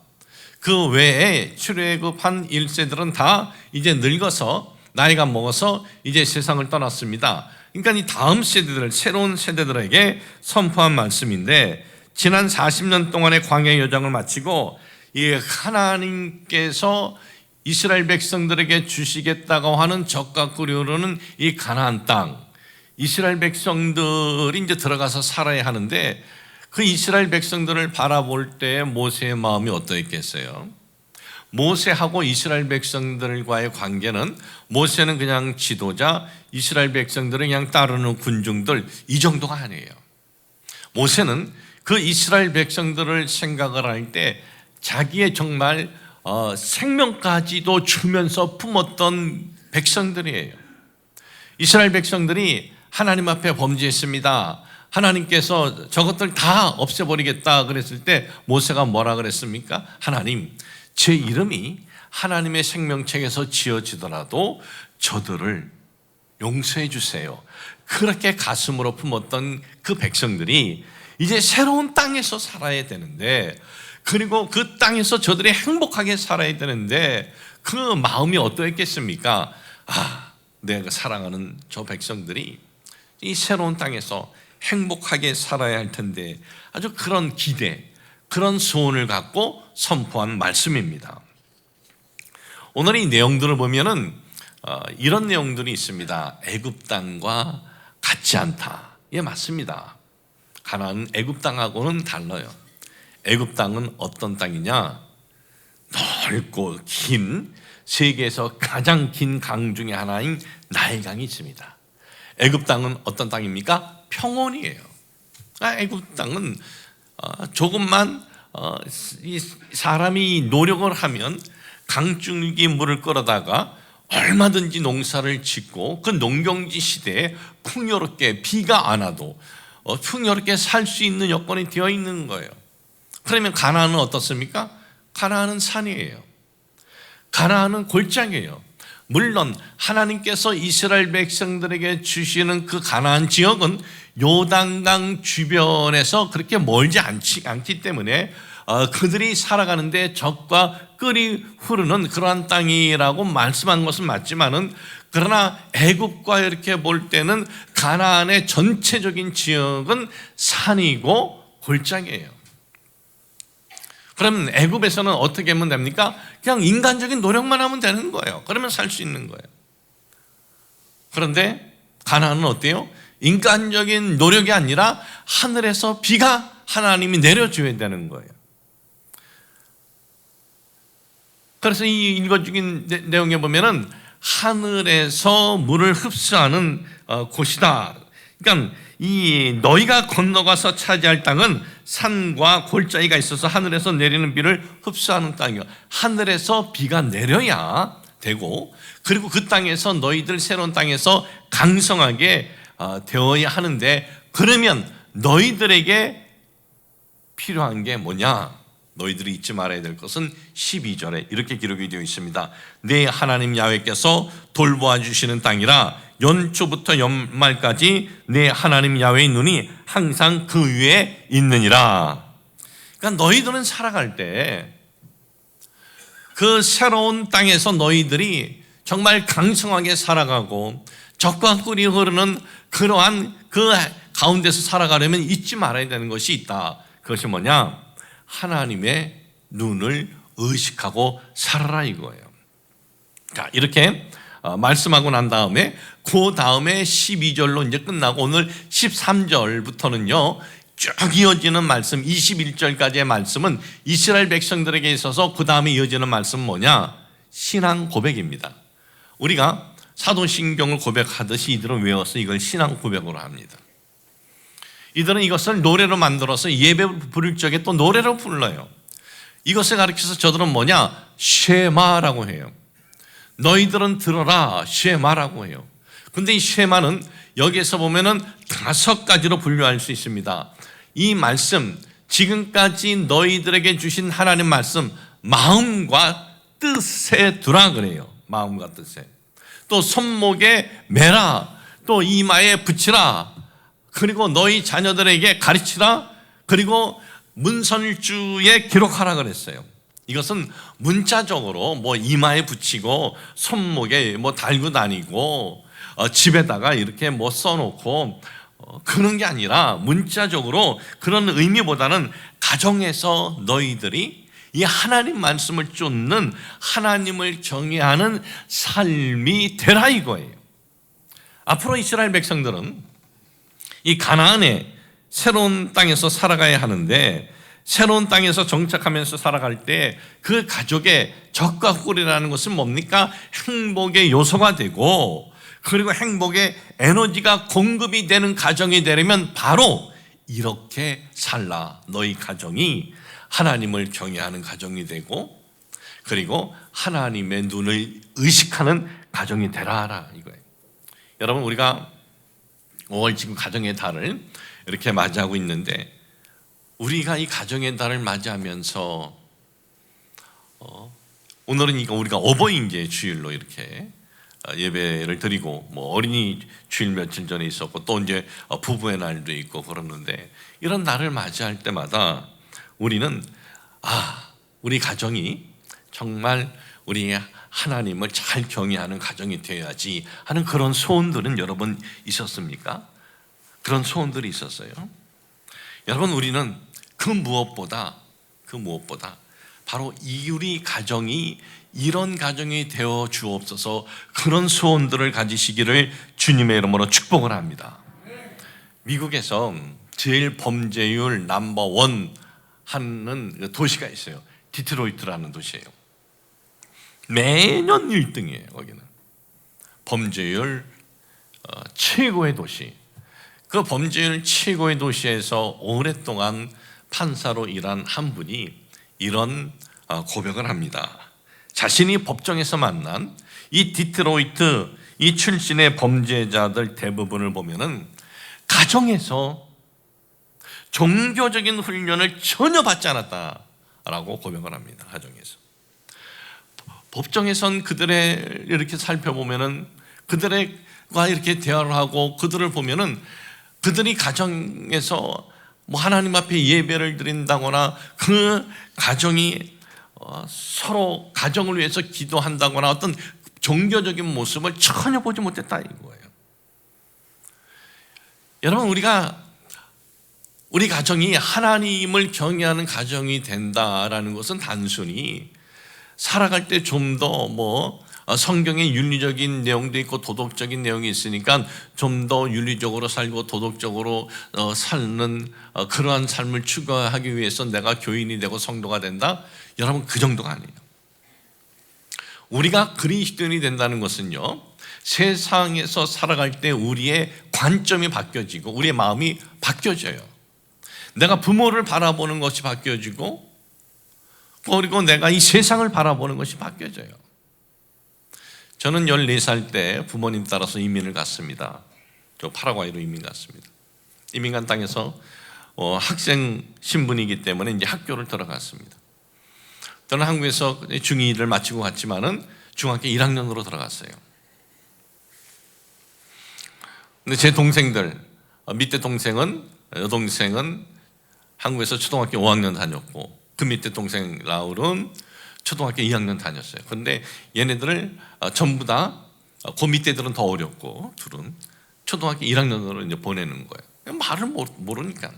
그 외에 출애굽한 1세들은 다 이제 늙어서 나이가 먹어서 이제 세상을 떠났습니다. 그러니까 이 다음 세대들, 새로운 세대들에게 선포한 말씀인데 지난 40년 동안의 광야의 여정을 마치고 이 하나님께서 이스라엘 백성들에게 주시겠다고 하는 적과 끓여오르는 이 가나안 땅, 이스라엘 백성들이 이제 들어가서 살아야 하는데 그 이스라엘 백성들을 바라볼 때 모세의 마음이 어떠했겠어요? 모세하고 이스라엘 백성들과의 관계는 모세는 그냥 지도자, 이스라엘 백성들은 그냥 따르는 군중들 이 정도가 아니에요. 모세는 그 이스라엘 백성들을 생각을 할 때 자기의 정말 생명까지도 주면서 품었던 백성들이에요. 이스라엘 백성들이 하나님 앞에 범죄했습니다. 하나님께서 저것들 다 없애버리겠다 그랬을 때 모세가 뭐라 그랬습니까? 하나님, 제 이름이 하나님의 생명책에서 지어지더라도 저들을 용서해 주세요. 그렇게 가슴으로 품었던 그 백성들이 이제 새로운 땅에서 살아야 되는데, 그리고 그 땅에서 저들이 행복하게 살아야 되는데 그 마음이 어떠했겠습니까? 내가 사랑하는 저 백성들이 이 새로운 땅에서 행복하게 살아야 할 텐데, 아주 그런 기대, 그런 소원을 갖고 선포한 말씀입니다. 오늘 이 내용들을 보면은 이런 내용들이 있습니다. 애굽 땅과 같지 않다. 예, 맞습니다. 가나안은 애굽 땅하고는 달라요. 애굽 땅은 어떤 땅이냐? 넓고 긴, 세계에서 가장 긴 강 중에 하나인 나일강이 있습니다. 애굽 땅은 어떤 땅입니까? 평원이에요. 애굽 땅은 조금만 이 사람이 노력을 하면 강줄기 물을 끌어다가 얼마든지 농사를 짓고 그 농경지 시대에 풍요롭게 비가 안 와도 풍요롭게 살 수 있는 여건이 되어 있는 거예요. 그러면 가나안은 어떻습니까? 가나안은 산이에요. 가나안은 골짜기예요. 물론 하나님께서 이스라엘 백성들에게 주시는 그 가나안 지역은 요단강 주변에서 그렇게 멀지 않기 때문에 그들이 살아가는데 적과 끓이 흐르는 그러한 땅이라고 말씀한 것은 맞지만은, 그러나 애굽과 이렇게 볼 때는 가나안의 전체적인 지역은 산이고 골짜기예요. 그럼 애굽에서는 어떻게 하면 됩니까? 그냥 인간적인 노력만 하면 되는 거예요. 그러면 살 수 있는 거예요. 그런데 가나안은 어때요? 인간적인 노력이 아니라 하늘에서 비가 하나님이 내려줘야 되는 거예요. 그래서 이 읽어주긴 내용에 보면은 하늘에서 물을 흡수하는 곳이다. 그러니까 이 너희가 건너가서 차지할 땅은 산과 골짜기가 있어서 하늘에서 내리는 비를 흡수하는 땅이요. 하늘에서 비가 내려야 되고, 그리고 그 땅에서 너희들 새로운 땅에서 강성하게 되어야 하는데, 그러면 너희들에게 필요한 게 뭐냐? 너희들이 잊지 말아야 될 것은 12절에 이렇게 기록이 되어 있습니다. 내 하나님 야훼께서 돌보아 주시는 땅이라 연초부터 연말까지 내 하나님 야훼의 눈이 항상 그 위에 있느니라. 그러니까 너희들은 살아갈 때 그 새로운 땅에서 너희들이 정말 강성하게 살아가고 적과 꿀이 흐르는 그러한 그 가운데서 살아가려면 잊지 말아야 되는 것이 있다. 그것이 뭐냐? 하나님의 눈을 의식하고 살아라 이거예요. 자, 이렇게 말씀하고 난 다음에 그 다음에 12절로 이제 끝나고 오늘 13절부터는요 쭉 이어지는 말씀, 21절까지의 말씀은 이스라엘 백성들에게 있어서 그 다음에 이어지는 말씀은 뭐냐? 신앙 고백입니다. 우리가 사도신경을 고백하듯이 이들은 외워서 이걸 신앙 고백으로 합니다. 이들은 이것을 노래로 만들어서 예배 부를 적에 또 노래로 불러요. 이것을 가리켜서 저들은 뭐냐? 쉐마라고 해요. 너희들은 들어라, 쉐마라고 해요. 근데 이 쉐마는 여기에서 보면은 5가지로 분류할 수 있습니다. 이 말씀, 지금까지 너희들에게 주신 하나님 말씀, 마음과 뜻에 두라 그래요. 마음과 뜻에. 또 손목에 매라, 또 이마에 붙이라, 그리고 너희 자녀들에게 가르치라, 그리고 문설주에 기록하라 그랬어요. 이것은 문자적으로 뭐 이마에 붙이고 손목에 뭐 달고 다니고 집에다가 이렇게 뭐 써놓고 그런 게 아니라 문자적으로 그런 의미보다는 가정에서 너희들이 이 하나님 말씀을 쫓는, 하나님을 경외하는 삶이 되라 이거예요. 앞으로 이스라엘 백성들은 이 가나안의 새로운 땅에서 살아가야 하는데, 새로운 땅에서 정착하면서 살아갈 때 그 가족의 적과 꿀이라는 것은 뭡니까? 행복의 요소가 되고, 그리고 행복의 에너지가 공급이 되는 가정이 되려면 바로 이렇게 살라. 너희 가정이 하나님을 경외하는 가정이 되고, 그리고 하나님의 눈을 의식하는 가정이 되라 이거예요. 여러분, 우리가 5월 지금 가정의 달을 이렇게 맞이하고 있는데, 우리가 이 가정의 달을 맞이하면서 오늘은 우리가 어버이인제 주일로 이렇게 예배를 드리고, 뭐 어린이 주일 며칠 전에 있었고, 또 이제 부부의 날도 있고 그러는데, 이런 날을 맞이할 때마다 우리는 우리 가정이 정말 우리 하나님을 잘 경외하는 가정이 되어야지 하는 그런 소원들은 여러분 있었습니까? 그런 소원들이 있었어요. 여러분, 우리는 그 무엇보다 바로 우리 가정이 이런 가정이 되어 주옵소서, 그런 소원들을 가지시기를 주님의 이름으로 축복을 합니다. 미국에서 제일 범죄율 넘버1 하는 도시가 있어요. 디트로이트라는 도시예요. 매년 1등이에요. 거기는 범죄율 최고의 도시. 그 범죄율 최고의 도시에서 오랫동안 판사로 일한 한 분이 이런 고백을 합니다. 자신이 법정에서 만난 이 디트로이트 이 출신의 범죄자들 대부분을 보면은 가정에서 종교적인 훈련을 전혀 받지 않았다라고 고백을 합니다. 가정에서. 법정에선 그들의 이렇게 살펴보면은 그들과 이렇게 대화를 하고 그들을 보면은 그들이 가정에서 뭐 하나님 앞에 예배를 드린다거나 그 가정이 서로 가정을 위해서 기도한다거나 어떤 종교적인 모습을 전혀 보지 못했다 이거예요. 여러분, 우리 가정이 하나님을 경외하는 가정이 된다라는 것은 단순히 살아갈 때 좀 더 성경의 윤리적인 내용도 있고 도덕적인 내용이 있으니까 좀 더 윤리적으로 살고 도덕적으로 사는 그러한 삶을 추구하기 위해서 내가 교인이 되고 성도가 된다? 여러분, 그 정도가 아니에요. 우리가 그리스도인이 된다는 것은요, 세상에서 살아갈 때 우리의 관점이 바뀌어지고 우리의 마음이 바뀌어져요. 내가 부모를 바라보는 것이 바뀌어지고 그리고 내가 이 세상을 바라보는 것이 바뀌어져요. 저는 14살 때 부모님 따라서 이민을 갔습니다. 저 파라과이로 이민 갔습니다. 이민 간 땅에서 학생 신분이기 때문에 이제 학교를 들어갔습니다. 저는 한국에서 중2를 마치고 갔지만은 중학교 1학년으로 들어갔어요. 근데 제 동생들, 밑에 여동생은 한국에서 초등학교 5학년 다녔고 그 밑에 동생 라울은 초등학교 2학년 다녔어요. 그런데 얘네들을 전부 다 그 밑에들은 더 어렸고 둘은 초등학교 1학년으로 이제 보내는 거예요. 말을 모르니까.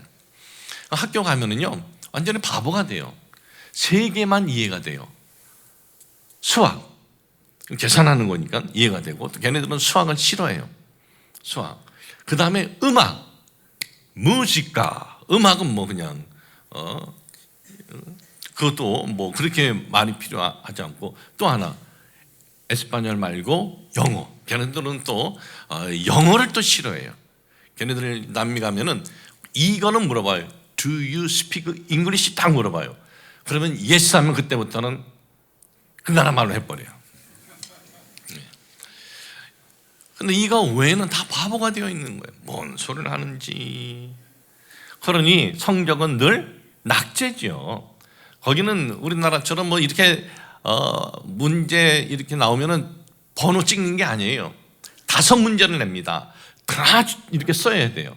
학교 가면은요 완전히 바보가 돼요. 세 개만 이해가 돼요. 수학, 계산하는 거니까 이해가 되고 또 걔네들은 수학을 싫어해요. 수학. 그 다음에 음악, 무지가. 음악은 뭐 그냥 그것도 뭐 그렇게 많이 필요하지 않고 또 하나 에스파뇰 말고 영어. 걔네들은 또 영어를 또 싫어해요. 걔네들 남미 가면은 이거는 물어봐요. Do you speak English? 딱 물어봐요. 그러면 yes 하면 그때부터는 그 나라 말로 해버려요. 근데 이거 외에는 다 바보가 되어 있는 거예요. 뭔 소리를 하는지. 그러니 성적은 늘 낙제죠. 거기는 우리나라처럼 뭐 이렇게 문제 이렇게 나오면은 번호 찍는 게 아니에요. 5문제를 냅니다. 다 이렇게 써야 돼요.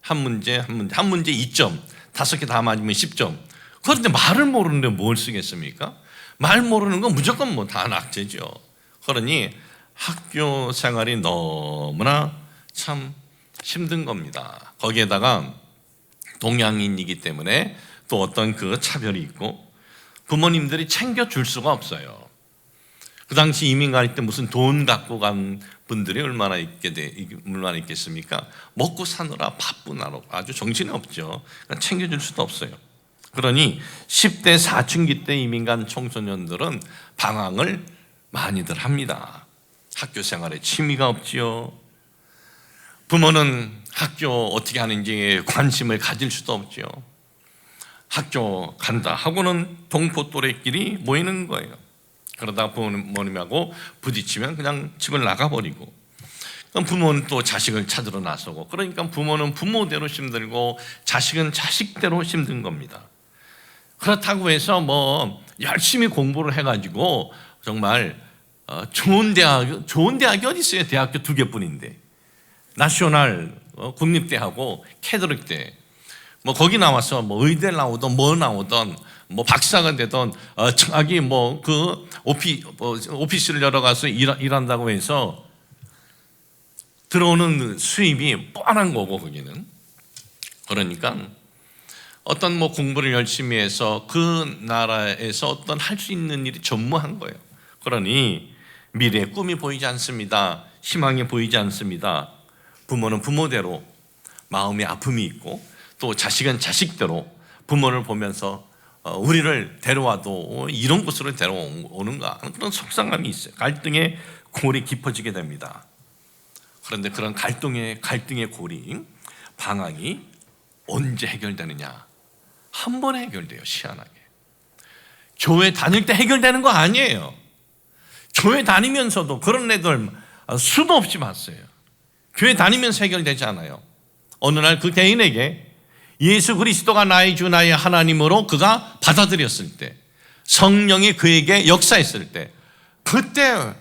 한 문제 2점, 5개 다 맞으면 10점. 그런데 말을 모르는데 뭘 쓰겠습니까? 말 모르는 건 무조건 뭐 다 낙제죠. 그러니 학교 생활이 너무나 참 힘든 겁니다. 거기에다가 동양인이기 때문에 또 어떤 그 차별이 있고 부모님들이 챙겨줄 수가 없어요. 그 당시 이민 갈 때 무슨 돈 갖고 간 분들이 얼마나 있겠습니까? 먹고 사느라 바쁘나로 아주 정신이 없죠. 그러니까 챙겨줄 수도 없어요. 그러니 10대 사춘기 때 이민 간 청소년들은 방황을 많이들 합니다. 학교 생활에 취미가 없지요. 부모는 학교 어떻게 하는지 관심을 가질 수도 없지요. 학교 간다 하고는 동포 또래끼리 모이는 거예요. 그러다 부모님하고 부딪히면 그냥 집을 나가버리고, 그럼 부모는 또 자식을 찾으러 나서고, 그러니까 부모는 부모대로 힘들고 자식은 자식대로 힘든 겁니다. 그렇다고 해서 뭐 열심히 공부를 해가지고 정말 좋은 대학이 어디 있어요? 대학교 2개뿐인데 나셔널 국립대하고 캐톨릭대, 뭐 거기 나와서 뭐 의대 나오던 뭐 나오던 뭐 박사가 되던 자기 뭐 그 오피스를 열어가서 일한다고 해서 들어오는 수입이 뻔한 거고 거기는. 그러니까 어떤 뭐 공부를 열심히 해서 그 나라에서 어떤 할 수 있는 일이 전무한 거예요. 그러니 미래의 꿈이 보이지 않습니다. 희망이 보이지 않습니다. 부모는 부모대로 마음의 아픔이 있고 또 자식은 자식대로 부모를 보면서 우리를 데려와도 이런 곳으로 데려오는가 하는 그런 속상함이 있어요. 갈등의 골이 깊어지게 됩니다. 그런데 그런 갈등의 골이, 방황이 언제 해결되느냐? 한 번에 해결돼요. 희한하게 교회 다닐 때 해결되는 거 아니에요. 교회 다니면서도 그런 애들 수도 없이 봤어요. 교회 다니면서 해결되지 않아요. 어느 날 그 개인에게 예수 그리스도가 나의 주 나의 하나님으로 그가 받아들였을 때, 성령이 그에게 역사했을 때, 그때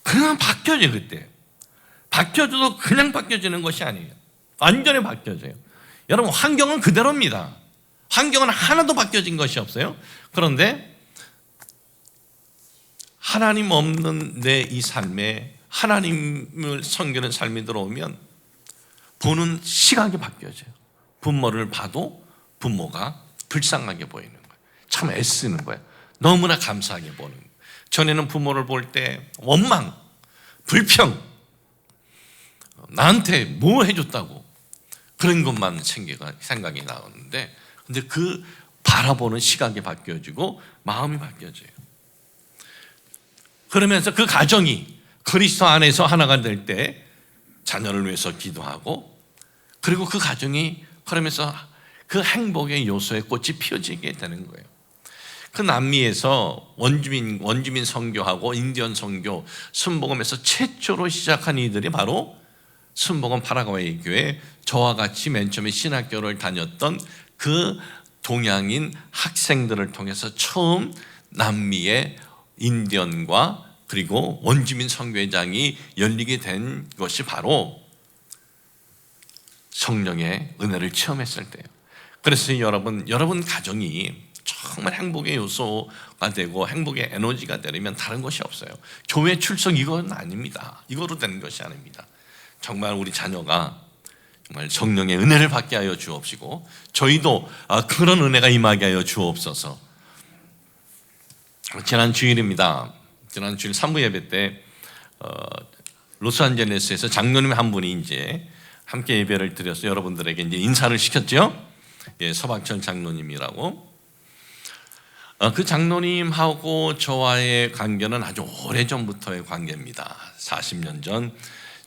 그냥 바뀌어져요. 그때 바뀌어져도 그냥 바뀌어지는 것이 아니에요. 완전히 바뀌어져요. 여러분, 환경은 그대로입니다. 환경은 하나도 바뀌어진 것이 없어요. 그런데 하나님 없는 내 이 삶에 하나님을 섬기는 삶이 들어오면 보는 시각이 바뀌어져요. 부모를 봐도 부모가 불쌍하게 보이는 거예요. 참 애쓰는 거예요. 너무나 감사하게 보는 거예요. 전에는 부모를 볼 때 원망, 불평, 나한테 뭐 해줬다고 그런 것만 생각이 나오는데, 근데 그 바라보는 시각이 바뀌어지고 마음이 바뀌어져요. 그러면서 그 가정이 그리스도 안에서 하나가 될 때 자녀를 위해서 기도하고, 그리고 그 가정이 그러면서 그 행복의 요소의 꽃이 피어지게 되는 거예요. 그 남미에서 원주민 선교하고 인디언 선교 순복음에서 최초로 시작한 이들이 바로 순복음 파라과이 교회, 저와 같이 맨 처음에 신학교를 다녔던 그 동양인 학생들을 통해서 처음 남미의 인디언과 그리고 원주민 선교회장이 열리게 된 것이 바로 성령의 은혜를 체험했을 때예요. 그래서 여러분 가정이 정말 행복의 요소가 되고 행복의 에너지가 되려면 다른 것이 없어요. 교회 출석 이건 아닙니다. 이거로 되는 것이 아닙니다. 정말 우리 자녀가 정말 성령의 은혜를 받게 하여 주옵시고, 저희도 그런 은혜가 임하게 하여 주옵소서. 지난 주일입니다. 지난 주일 3부 예배 때 로스안젤레스에서 장로님 한 분이 이제 함께 예배를 드려서 여러분들에게 이제 인사를 시켰죠. 예, 서박철 장로님이라고. 그 장로님하고 저와의 관계는 아주 오래전부터의 관계입니다. 40년 전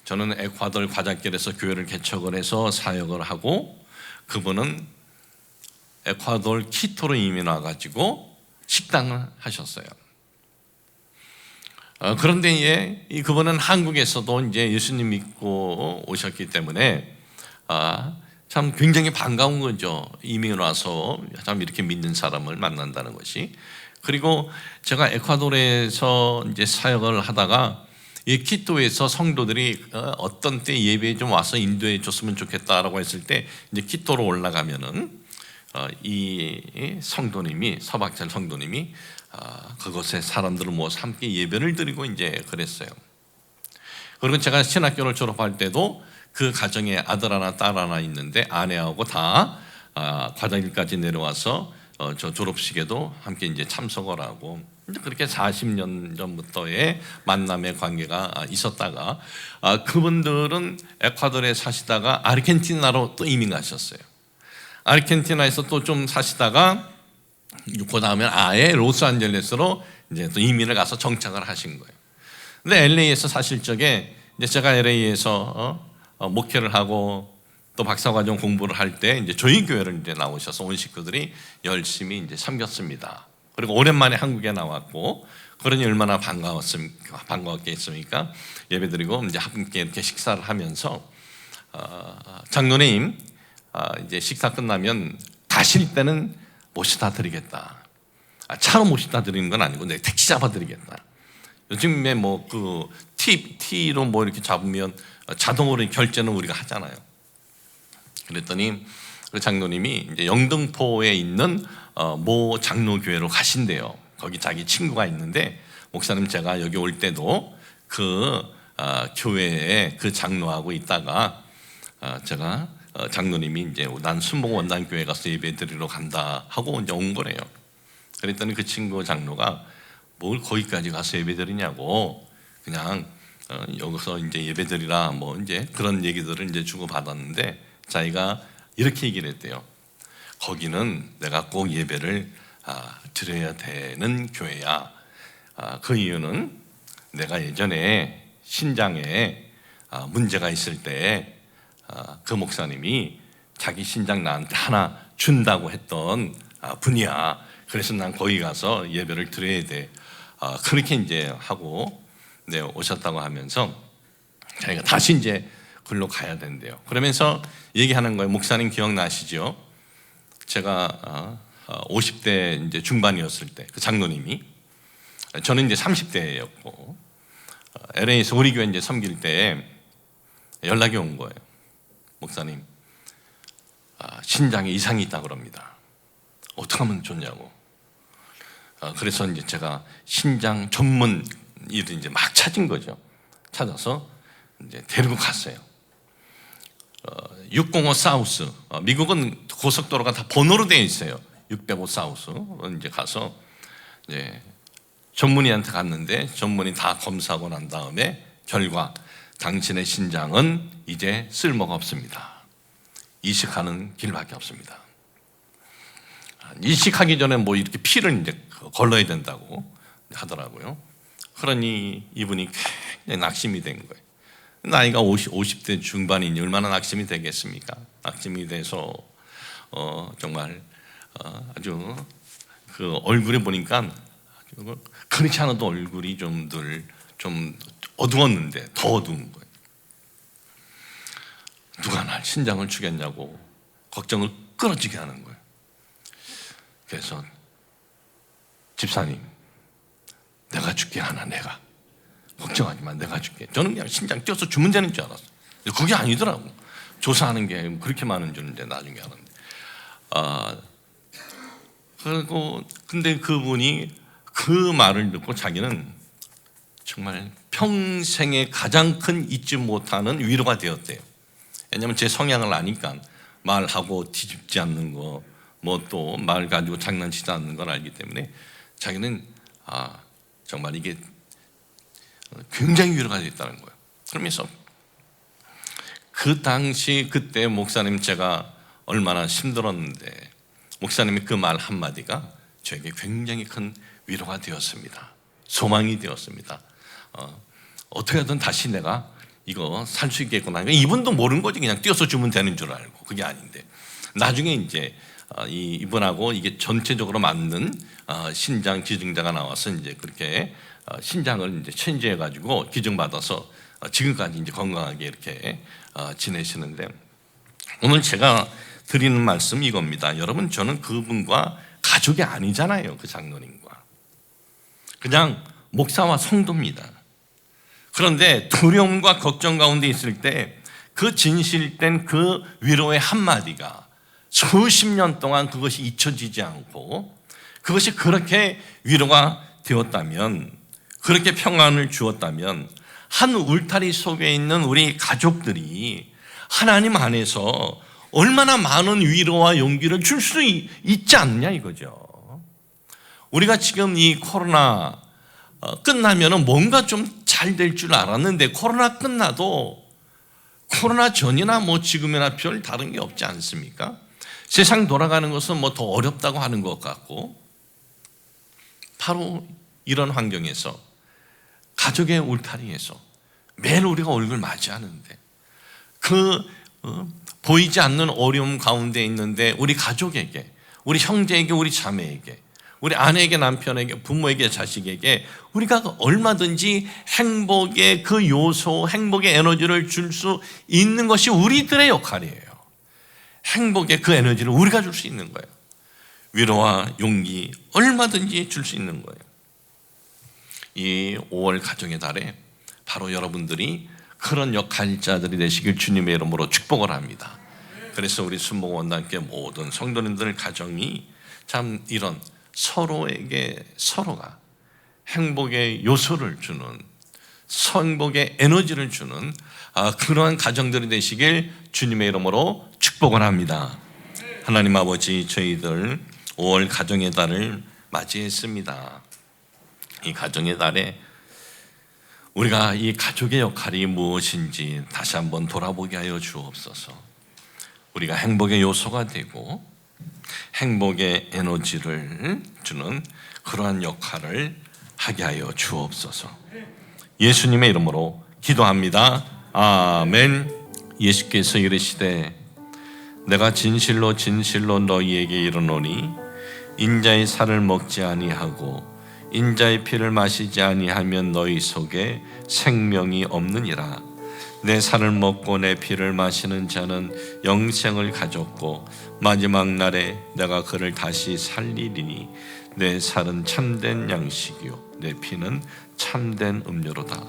저는 에콰도르 과자길에서 교회를 개척을 해서 사역을 하고, 그분은 에콰도르 키토로 이민 와가지고 식당을 하셨어요. 그런데 그분은 한국에서도 이제 예수님 믿고 오셨기 때문에 참 굉장히 반가운 거죠. 이민 와서 참 이렇게 믿는 사람을 만난다는 것이. 그리고 제가 에콰도르에서 이제 사역을 하다가 이 키토에서 성도들이 어떤 때 예배에 좀 와서 인도해 줬으면 좋겠다라고 했을 때 이제 키토로 올라가면은 이 성도님이, 서박철 성도님이 그곳에 사람들을 모아서 함께 예배를 드리고 이제 그랬어요. 그리고 제가 신학교를 졸업할 때도 그 가정에 아들 하나 딸 하나 있는데 아내하고 다 과자길까지 내려와서 저 졸업식에도 함께 이제 참석을 하고, 그렇게 40년 전부터의 만남의 관계가 있었다가 그분들은 에콰도르에 사시다가 아르헨티나로 또 이민 가셨어요. 아르헨티나에서 또 좀 사시다가 그 다음에 아예 로스안젤레스로 이제 또 이민을 가서 정착을 하신 거예요. 근데 LA에서 사실 적에 이제 제가 LA에서 목회를 하고 또 박사과정 공부를 할 때 이제 저희 교회를 이제 나오셔서 온 식구들이 열심히 이제 섬겼습니다. 그리고 오랜만에 한국에 나왔고, 그러니 얼마나 반가웠겠습니까? 예배드리고 이제 함께 이렇게 식사를 하면서 장로님 이제 식사 끝나면 가실 때는 모시다 드리겠다. 차로 모시다 드리는 건 아니고 내가 택시 잡아 드리겠다. 요즘에 뭐 그 T로 뭐 이렇게 잡으면 자동으로 결제는 우리가 하잖아요. 그랬더니 그 장로님이 이제 영등포에 있는 모 장로교회로 가신대요. 거기 자기 친구가 있는데, 목사님 제가 여기 올 때도 그 교회에 그 장로하고 있다가 제가 장로님이 이제 난 순복 원단교회 가서 예배 드리러 간다 하고 이제 온 거래요. 그랬더니 그 친구 장로가 뭘 거기까지 가서 예배 드리냐고, 그냥 여기서 이제 예배 드리라 뭐 이제 그런 얘기들을 이제 주고 받았는데, 자기가 이렇게 얘기를 했대요. 거기는 내가 꼭 예배를 드려야 되는 교회야. 그 이유는 내가 예전에 신장에 문제가 있을 때 그 목사님이 자기 신장 나한테 하나 준다고 했던 분이야. 그래서 난 거기 가서 예배를 드려야 돼. 그렇게 이제 하고 오셨다고 하면서 자기가 다시 이제 글로 가야 된대요. 그러면서 얘기하는 거예요. 목사님 기억나시죠? 제가 50대 이제 중반이었을 때 그 장로님이, 저는 이제 30대였고 LA에서 우리 교회 이제 섬길 때 연락이 온 거예요. 목사님, 신장에 이상이 있다 그럽니다. 어떻게 하면 좋냐고. 그래서 이제 제가 신장 전문 일을 이제 막 찾은 거죠. 찾아서 이제 데리고 갔어요. 605 사우스, 미국은 고속도로가 다 번호로 되어 있어요. 605 사우스 이제 가서 이제 전문의한테 갔는데 전문의 다 검사하고 난 다음에 결과 당신의 신장은 이제 쓸모가 없습니다. 이식하는 길밖에 없습니다. 이식하기 전에 뭐 이렇게 피를 이제 걸러야 된다고 하더라고요. 그러니 이분이 굉장히 낙심이 된 거예요. 나이가 50대 중반이니 얼마나 낙심이 되겠습니까? 낙심이 돼서 정말 아주 그 얼굴에 보니까 그렇지 않아도 얼굴이 좀 어두웠는데 더 어두운 거예요. 누가 날 신장을 주겠냐고 걱정을 끊어지게 하는 거예요. 그래서 집사님, 내가 줄게 하나. 내가 걱정하지 마, 내가 줄게. 저는 그냥 신장 떼어서 주면 되는 줄 알았어요. 그게 아니더라고. 조사하는 게 그렇게 많은 줄 이제 나중에 알았는데. 그리고 근데 그분이 그 말을 듣고 자기는 정말 평생에 가장 큰 잊지 못하는 위로가 되었대요. 왜냐하면 제 성향을 아니까 말하고 뒤집지 않는 거, 뭐 또 말 가지고 장난치지 않는 걸 알기 때문에 자기는 정말 이게 굉장히 위로가 됐다는 거예요. 그러면서 그 당시 그때 목사님 제가 얼마나 힘들었는데 목사님이 그 말 한마디가 저에게 굉장히 큰 위로가 되었습니다. 소망이 되었습니다. 어떻게 하든 다시 내가 이거 살 수 있겠구나. 이분도 모르는 거지. 그냥 띄어서 주면 되는 줄 알고. 그게 아닌데 나중에 이제 이분하고 이게 전체적으로 맞는 신장 기증자가 나와서 이제 그렇게 신장을 이제 체인지해 가지고 기증받아서 지금까지 이제 건강하게 이렇게 지내시는데, 오늘 제가 드리는 말씀 이겁니다. 여러분, 저는 그분과 가족이 아니잖아요. 그 장로님과 그냥 목사와 성도입니다. 그런데 두려움과 걱정 가운데 있을 때 그 진실된 그 위로의 한마디가 수십 년 동안 그것이 잊혀지지 않고 그것이 그렇게 위로가 되었다면, 그렇게 평안을 주었다면 한 울타리 속에 있는 우리 가족들이 하나님 안에서 얼마나 많은 위로와 용기를 줄 수 있지 않느냐 이거죠. 우리가 지금 이 코로나 끝나면은 뭔가 좀 잘 될 줄 알았는데 코로나 끝나도 코로나 전이나 뭐 지금이나 별 다른 게 없지 않습니까? 세상 돌아가는 것은 뭐 더 어렵다고 하는 것 같고, 바로 이런 환경에서 가족의 울타리에서 매일 우리가 얼굴 맞이하는데 보이지 않는 어려움 가운데 있는데 우리 가족에게, 우리 형제에게, 우리 자매에게, 우리 아내에게, 남편에게, 부모에게, 자식에게 우리가 얼마든지 행복의 그 요소, 행복의 에너지를 줄 수 있는 것이 우리들의 역할이에요. 행복의 그 에너지를 우리가 줄 수 있는 거예요. 위로와 용기 얼마든지 줄 수 있는 거예요. 이 5월 가정의 달에 바로 여러분들이 그런 역할자들이 되시길 주님의 이름으로 축복을 합니다. 그래서 우리 순복원단께 모든 성도님들 가정이 참 이런 서로에게 서로가 행복의 요소를 주는, 행복의 에너지를 주는 그러한 가정들이 되시길 주님의 이름으로 축복을 합니다. 하나님 아버지, 저희들 5월 가정의 달을 맞이했습니다. 이 가정의 달에 우리가 이 가족의 역할이 무엇인지 다시 한번 돌아보게 하여 주옵소서. 우리가 행복의 요소가 되고 행복의 에너지를 주는 그러한 역할을 하게 하여 주옵소서. 예수님의 이름으로 기도합니다. 아멘. 예수께서 이르시되 내가 진실로 진실로 너희에게 이르노니 인자의 살을 먹지 아니하고 인자의 피를 마시지 아니하면 너희 속에 생명이 없느니라. 내 살을 먹고 내 피를 마시는 자는 영생을 가졌고 마지막 날에 내가 그를 다시 살리리니 내 살은 참된 양식이요 내 피는 참된 음료로다.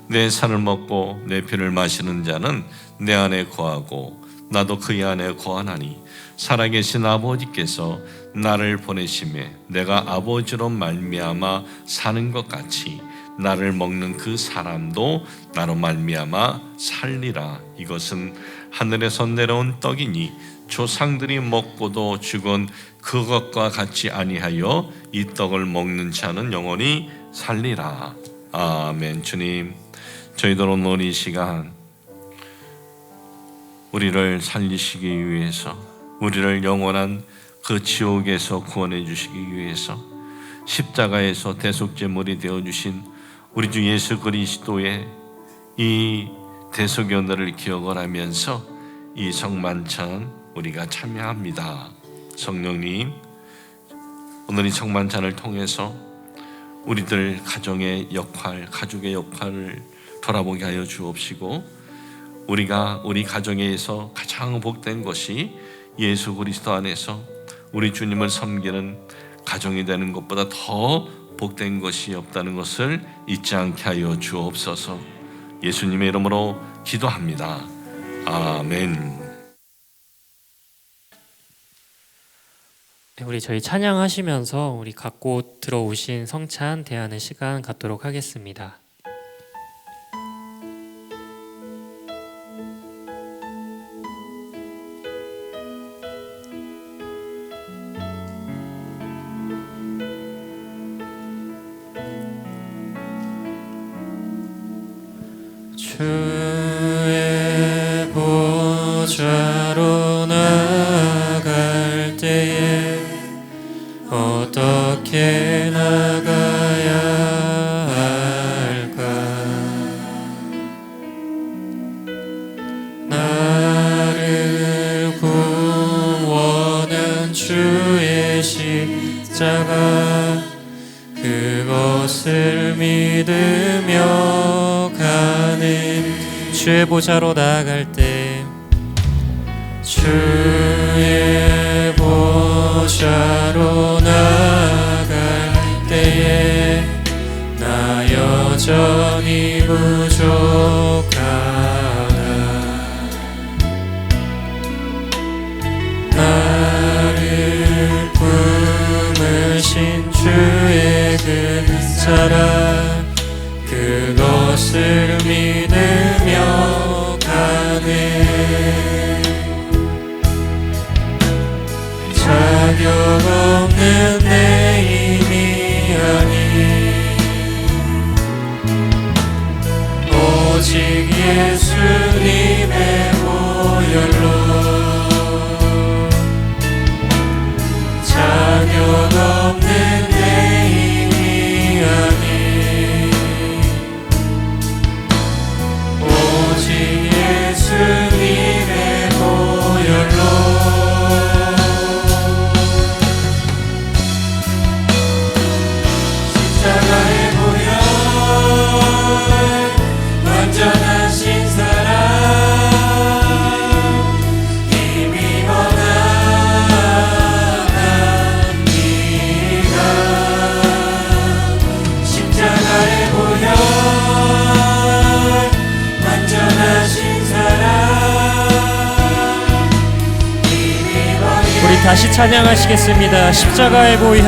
내 살을 먹고 내 피를 마시는 자는 내 안에 거하고 나도 그의 안에 거하나니 살아계신 아버지께서 나를 보내심에 내가 아버지로 말미암아 사는 것 같이 나를 먹는 그 사람도 나로 말미암아 살리라. 이것은 하늘에서 내려온 떡이니 조상들이 먹고도 죽은 그것과 같이 아니하여 이 떡을 먹는 자는 영원히 살리라. 아멘. 주님, 저희들 오늘 이 시간 우리를 살리시기 위해서, 우리를 영원한 그 지옥에서 구원해 주시기 위해서 십자가에서 대속제물이 되어주신 우리 주 예수 그리스도의 이 대속의 은혜를 기억을 하면서 이 성만찬 우리가 참여합니다. 성령님, 오늘 이 성만찬을 통해서 우리들 가정의 역할, 가족의 역할을 돌아보게 하여 주옵시고 우리가 우리 가정에서 가장 복된 것이 예수 그리스도 안에서 우리 주님을 섬기는 가정이 되는 것보다 더 복된 것이 없다는 것을 잊지 않게 하여 주옵소서. 예수님의 이름으로 기도합니다. 아멘.
우리 저희 찬양하시면서 우리 갖고 들어오신 성찬 대하는 시간 갖도록 하겠습니다. 주의 보좌로 나갈 때에 어떻게 나가야 할까? 나를 구원한 주의 십자가 그것을 믿으며 가는 주의 보좌로 나갈 때 주의 보좌로 나갈 때에 나 여전히 부족하다. 나를 품으신 주의 그 사랑 그것을 믿으며 가네. 자격 없는 내 힘이 아닌 오직 예수님의 보혈로 자격 없는 내 힘이 아닌 오직 예수님의 보혈로 십자가의 보혈 완전하신 사랑 힘입어 나갑니다. 십자가의 보혈 완전하신 사랑 힘입어 우리 다시 찬양하시겠습니다. 십자가의 보혈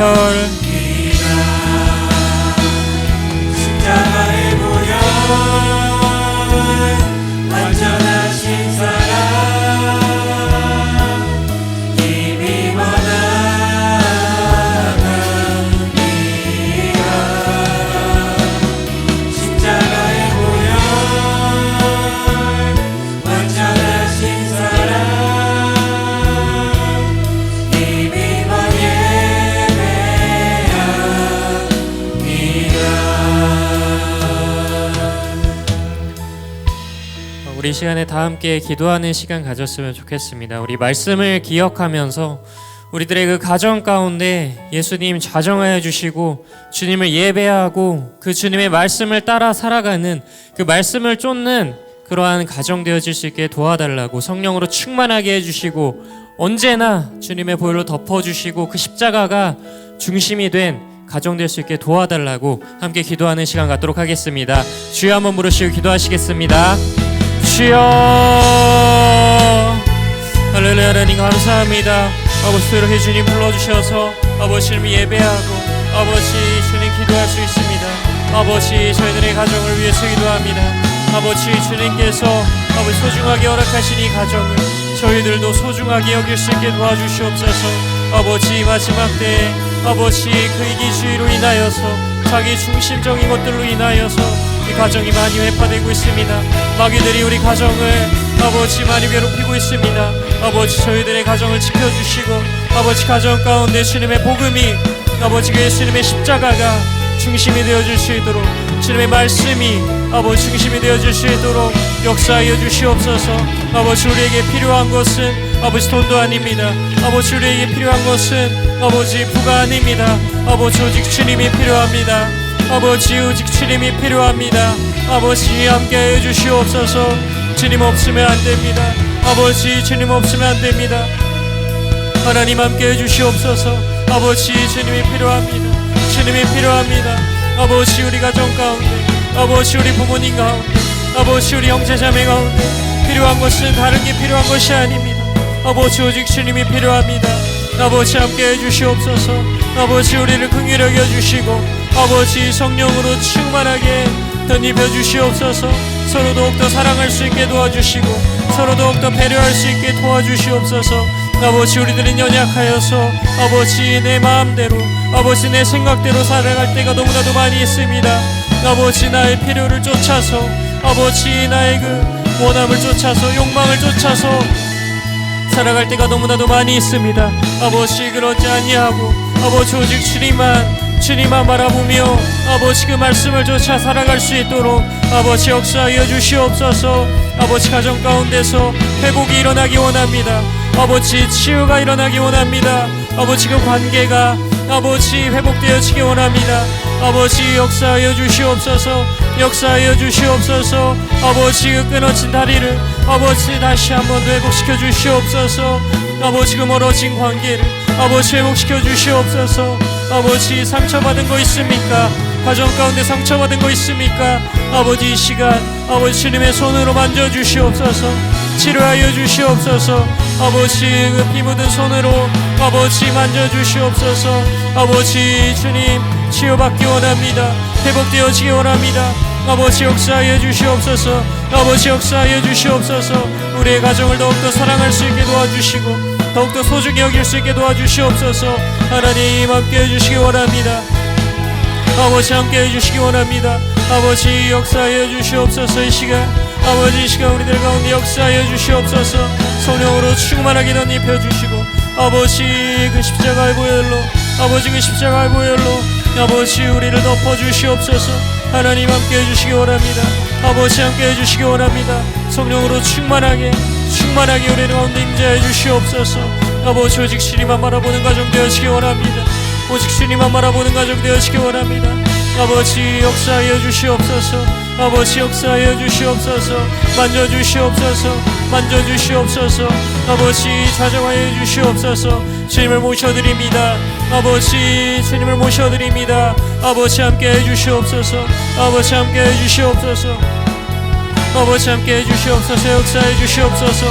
십자가의 보혈 완전하신 사랑 힘입어 나갑니다. 십자가의 보혈 완전하신 사랑 힘입어 우리 시간에 다 함께 기도하는 시간 가졌으면 좋겠습니다. 우리 말씀을 기억하면서 우리들의 그 가정 가운데 예수님 자정하여 주시고 주님을 예배하고 그 주님의 말씀을 따라 살아가는 그 말씀을 쫓는 그러한 가정 되어질 수 있게 도와달라고 성령으로 충만하게 해주시고 언제나 주님의 보혈로 덮어주시고 그 십자가가 중심이 된 가정 될 수 있게 도와달라고 함께 기도하는 시간 갖도록 하겠습니다. 주여 한번 부르시고 기도하시겠습니다. 주여 할렐루야. 하나님 감사합니다. 아버지 이렇게 주님 불러주셔서 아버지 주님 예배하고 아버지 주님 기도할 수 있습니다. 아버지 저희들의 가정을 위해서 기도합니다. 아버지 주님께서 아버지 소중하게 허락하신 이 가정을 저희들도 소중하게 여길 수 있게 도와주시옵소서. 아버지 마지막 때에 아버지 그 이기주의로 인하여서 자기 중심적인 것들로 인하여서 이 가정이 많이 회파되고 있습니다. 마귀들이 우리 가정을 아버지 많이 괴롭히고 있습니다. 아버지 저희들의 가정을 지켜주시고 아버지 가정 가운데 주님의 복음이 아버지 그 예수님의 십자가가 중심이 되어줄 수 있도록 주님의 말씀이 아버지 중심이 되어줄 수 있도록 역사하여 주시옵소서. 아버지 우리에게 필요한 것은 아버지 돈도 아닙니다. 아버지 우리에게 필요한 것은 아버지 부가 아닙니다. 아버지 오직 주님이 필요합니다. 아버지 오직 주님이 필요합니다. 아버지 함께하여 주시옵소서. 주님 없으면 안 됩니다. 아버지 주님 없으면 안 됩니다. 하나님 함께해 주시옵소서. 아버지 주님이 필요합니다. 주님이 필요합니다. 아버지 우리 가정 가운데 아버지 우리 부모님 가운데 아버지 우리 형제자매 가운데 필요한 것은 다른 게 필요한 것이 아닙니다. 아버지 오직 주님이 필요합니다. 아버지 함께해 주시옵소서. 아버지 우리를 긍휼히 여겨주시고 아버지 성령으로 충만하게 덧입혀 주시옵소서. 서로 더욱더 사랑할 수 있게 도와주시고 서로 더욱더 배려할 수 있게 도와주시옵소서. 아버지 우리들은 연약하여서 아버지 내 마음대로 아버지 내 생각대로 살아갈 때가 너무나도 많이 있습니다. 아버지 나의 필요를 쫓아서 아버지 나의 그 원함을 쫓아서 욕망을 쫓아서 살아갈 때가 너무나도 많이 있습니다. 아버지 그러지 아니하고 아버지 오직 주님만 바라보며 아버지 그 말씀을 쫓아 살아갈 수 있도록 아버지 역사하여 주시옵소서. 아버지 가정 가운데서 회복이 일어나기 원합니다. 아버지 치유가 일어나기 원합니다. 아버지 그 관계가 아버지 회복되어지기 원합니다. 아버지 역사하여 주시옵소서. 역사하여 주시옵소서. 아버지 그 끊어진 다리를 아버지 다시 한번 회복시켜 주시옵소서. 아버지 그 멀어진 관계를 아버지 회복시켜 주시옵소서. 아버지 상처받은 거 있습니까? 가정 가운데 상처받은 거 있습니까? 아버지 이 시간 아버지 주님의 손으로 만져주시옵소서. 치료하여 주시옵소서. 아버지 그 피 묻은 손으로 아버지 만져주시옵소서. 아버지 주님 치유받기 원합니다. 회복되어지기 원합니다. 아버지 역사하여 주시옵소서. 아버지 역사하여 주시옵소서. 우리의 가정을 더욱더 사랑할 수 있게 도와주시고 더욱더 소중히 여길 수 있게 도와주시옵소서. 하나님 함께해 주시기 원합니다. 아버지 함께해 주시기 원합니다. 아버지 역사하여 주시옵소서. 이 시간 아버지 이 시간 우리들 가운데 역사하여 주시옵소서. 성령으로 충만하게 덧입혀 주시고 아버지 그 십자가의 보혈로 아버지 그 십자가의 보혈로 아버지 우리를 덮어 주시옵소서. 하나님 함께해 주시기 원합니다. 아버지 함께해 주시기 원합니다. 성령으로 충만하게 우리를 가운데 임재해 주시옵소서. 아버지 오직 주님만 바라보는 가정 되어지기 원합니다. 오직 주님만 바라보는 가정 되어지기 원합니다. 아버지 역사하여 주시옵소서. 아버지 역사하여 주시옵소서. 만져주시옵소서. 만져주시옵소서. 아버지 자정하여 주시옵소서. 주님을 모셔드립니다. 아버지 주님을 모셔드립니다. 아버지 함께해 주시옵소서. 아버지 함께해 주시옵소서. 아버지 함께해 주시옵소서. 역사해 주시옵소서.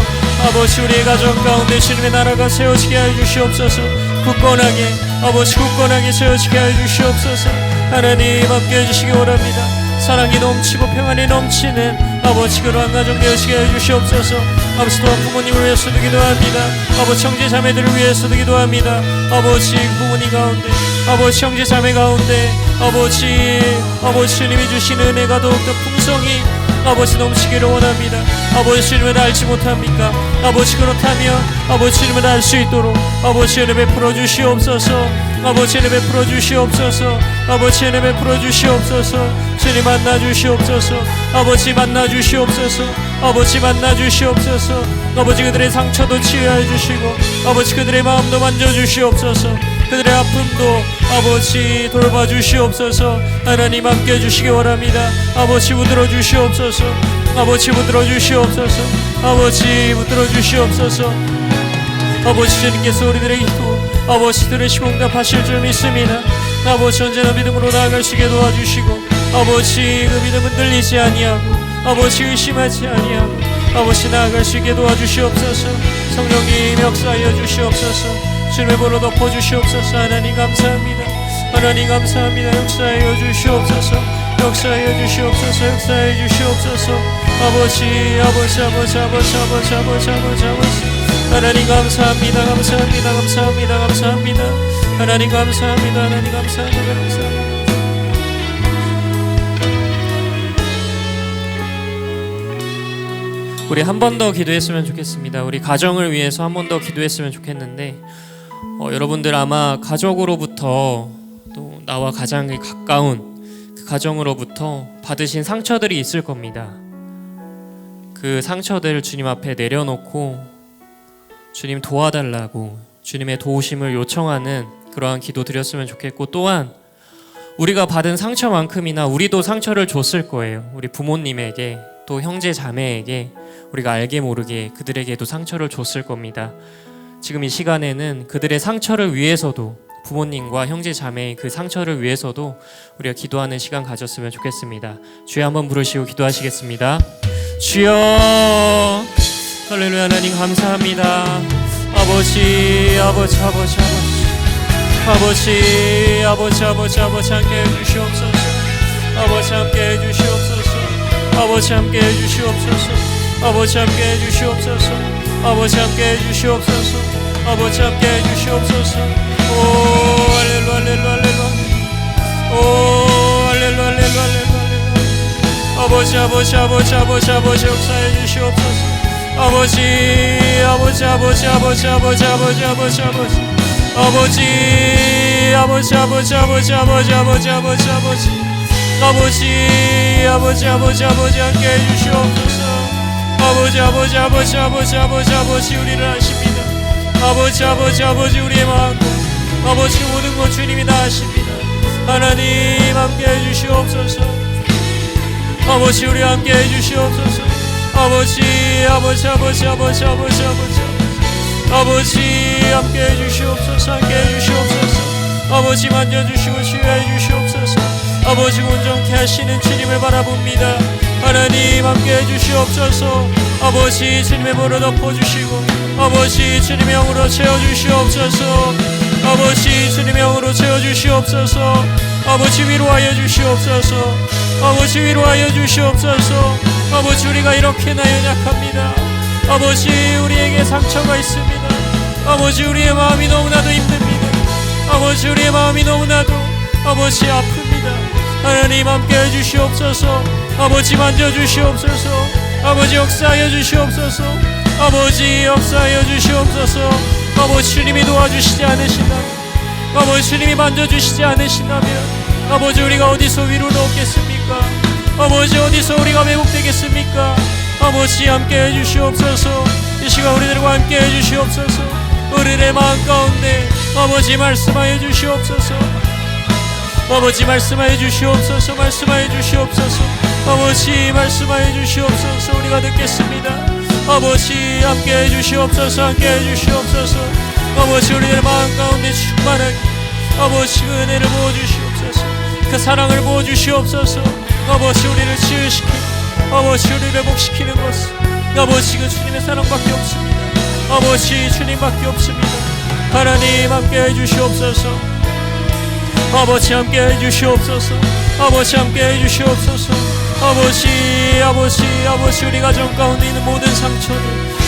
아버지 우리의 가정 가운데 주님의 나라가 세워지게 하여 주시옵소서. 굳건하게 아버지 굳건하게 세워지게 하여 주시옵소서. 하나님 함께해 주시기 원합니다. 사랑이 넘치고 평안이 넘치는 아버지 그러한 가정 되어지게 해 주시옵소서. 아버지 또한 부모님을 위해서도 기도합니다. 아버지 형제 자매들을 위해서도 기도합니다. 아버지 부모님 가운데 아버지 형제 자매 가운데 아버지 주님이 주시는 은혜가 더욱더 풍성히 아버지 넘치기를 원합니다. 아버지 주님을 알지 못합니까? 아버지 그렇다면 아버지 주님을 알 수 있도록 아버지 은혜 베풀어 주시옵소서. 아버지 은혜 베풀어 주시옵소서. 아버지 은혜 베풀어 주시옵소서. 주님 만나 주시옵소서. 아버지 만나 주시옵소서. 아버지 만나 주시옵소서. 아버지 그들의 상처도 치유해 주시고 아버지 그들의 마음도 만져 주시옵소서. 그들의 아픔도 아버지 돌봐 주시옵소서. 하나님 함께 해주시기 원합니다. 아버지 붙들어 주시옵소서. 아버지 붙들어 주시옵소서. 아버지 붙들어 주시옵소서. 아버지 주님께서 우리들의 기도 아버지 들으시고 응답하실 줄 믿습니다. 아버지 언제나 믿음으로 나아갈 수 있게 도와주시고 아버지 그 믿음 흔들리지 아니하고 아버지 의심하지 아니하고 아버지 나아갈 수 있게 도와주시옵소서. 성령님 역사하여 주시옵소서. 주님의 보로 덮어주시옵소서. 하나님 감사합니다. 하나님 감사합니다. 역사하여 주시옵소서. 역사하여 주시옵소서. 역사하여 주시옵소서. 아버지 아버지 아버지 아버지 아버지 아버지 아버지 아버지 하나님 감사합니다. 감사합니다. 감사합니다. 감사합니다. 하나님 감사합니다. 하나님 감사합니다. 감사합니다. 우리 한 번 더 기도했으면 좋겠습니다. 우리 가정을 위해서 한 번 더 기도했으면 좋겠는데 여러분들 아마 가족으로부터 또 나와 가장 가까운 그 가정으로부터 받으신 상처들이 있을 겁니다. 그 상처들을 주님 앞에 내려놓고 주님 도와달라고 주님의 도우심을 요청하는 그러한 기도 드렸으면 좋겠고, 또한 우리가 받은 상처만큼이나 우리도 상처를 줬을 거예요. 우리 부모님에게 또 형제 자매에게 우리가 알게 모르게 그들에게도 상처를 줬을 겁니다. 지금 이 시간에는 그들의 상처를 위해서도 부모님과 형제 자매의 그 상처를 위해서도 우리가 기도하는 시간 가졌으면 좋겠습니다. 주여 한번 부르시고 기도하시겠습니다. 주여 할렐루야. 하나님 감사합니다. 아버지 아버지 아버지 아버지 아버지 아버지 아버지 함께 해주시옵소서. 아버지 함께 해주시옵소서. 아버지 함께 해주시옵소서. 아버지 함께 해주시옵소서. 아버지 함께 해주시옵소서. 아버지 함께 해주시옵소서. 오 할렐루야 할렐루야 할렐루야. 오 할렐루야 할렐루야 할렐루야. 아버지 아버지 아버지 아버지 아버지 역사해 주시옵소서. 아버지 아버지 아버지 아버지 아버지 아버지 아버지 아버지 아버지 아버지 아버지 아버지 아버지 아버지 아버지 아버지 아버지 아버지 아버지 함께 해주시옵소서. 아버지 아버지 아버지 아버지 아버지 아버지 우리를 아십니다. 아버지 아버지 아버지 우리의 마음과 아버지 모든 것 주님이 다 아십니다. 하나님 함께 해주시옵소서. 아버지 우리 함께 해주시옵소서. 아버지 아버지 아버지 아버지 아버지 아버지 아버지 함께 해주시옵소서. 함께 해주시옵소서. 아버지 만져주시고 치유해 주시옵소서. 아버지 온전케 하시는 주님을 바라봅니다. 하나님 함께 해주시옵소서. 아버지 주님의 보로 덮어주시고 아버지 주님의 영으로 채워주시옵소서. 아버지 주님의 영으로 채워주시옵소서. 아버지 위로하여 주시옵소서. 아버지 위로하여 주시옵소서. 아버지 우리가 이렇게나 연약합니다. 아버지 우리에게 상처가 있습니다. 아버지 우리의 마음이 너무나도 힘듭니다. 아버지 우리의 마음이 너무나도 아버지 아픕니다. 하나님 함께 해주시옵소서. 아버지 만져주시옵소서. 아버지 역사하여 주시옵소서. 아버지 역사하여 주시옵소서. 아버지 주님이 도와주시지 않으시나면, 아버지 주님이 만져주시지 않으시나면 아버지 우리가 어디서 위로를 얻겠습니까? 아버지 어디서 우리가 회복되겠습니까? 아버지 함께 해주시옵소서. 이 시간 우리들과 함께 해주시옵소서. 우리의 마음 가운데 아버지 말씀하여 주시옵소서. 아버지 말씀하여 주시옵소서. 말씀하여 주시옵소서. 아버지 말씀하여 주시옵소서. 우리가 듣겠습니다. 아버지 함께 해주시옵소서. 함께 해주시옵소서. 아버지 우리의 마음 가운데 충만하게 아버지 그 은혜를 부어주시옵소서. 그 사랑을 부어주시옵소서. 아버지 우리를 치유시키고 아버지 우리를 회복시키는 것은 아버지 그 주님의 사랑밖에 없습니다. 아버지 주님밖에 없습니다. 하나님 함께 해주시옵소서. 아버지 함께 해주시옵소서. 아버지 함께 해주시옵소서. 아버지 우리 가정 가운데 있는 모든 상처들,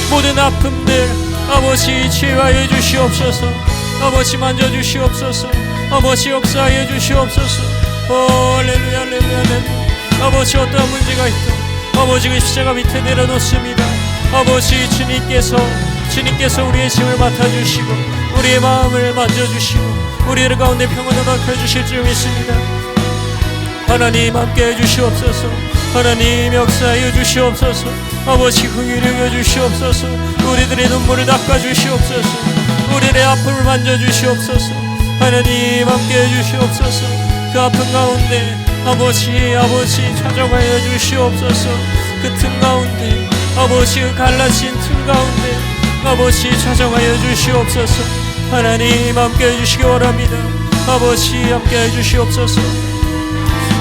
모든 아픔들 아버지 치유하여 주시옵소서. 아버지 만져주시옵소서. 아버지 역사하여 주시옵소서. 할렐루야 할렐루야 할렐루야. 아버지 어떠한 문제가 있든 아버지 그 십자가 밑에 내려놓습니다. 아버지 주님께서 우리의 짐을 맡아주시고 우리의 마음을 만져주시고 우리의 가운데 평안을 맡겨주실 줄 믿습니다. 하나님 함께해 주시옵소서. 하나님 역사하여 주시옵소서. 아버지 긍휼히 여겨 주시옵소서. 우리들의 눈물을 닦아 주시옵소서. 우리의 아픔을 만져 주시옵소서. 하나님 함께해 주시옵소서. 그 아픔 가운데 아버지 찾아가여 주시옵소서. 그 틈 가운데 아버지 그 갈라진 틈 가운데 아버지 찾아가여 주시옵소서. 하나님 함께해 주시기 원합니다. 아버지 함께해 주시옵소서.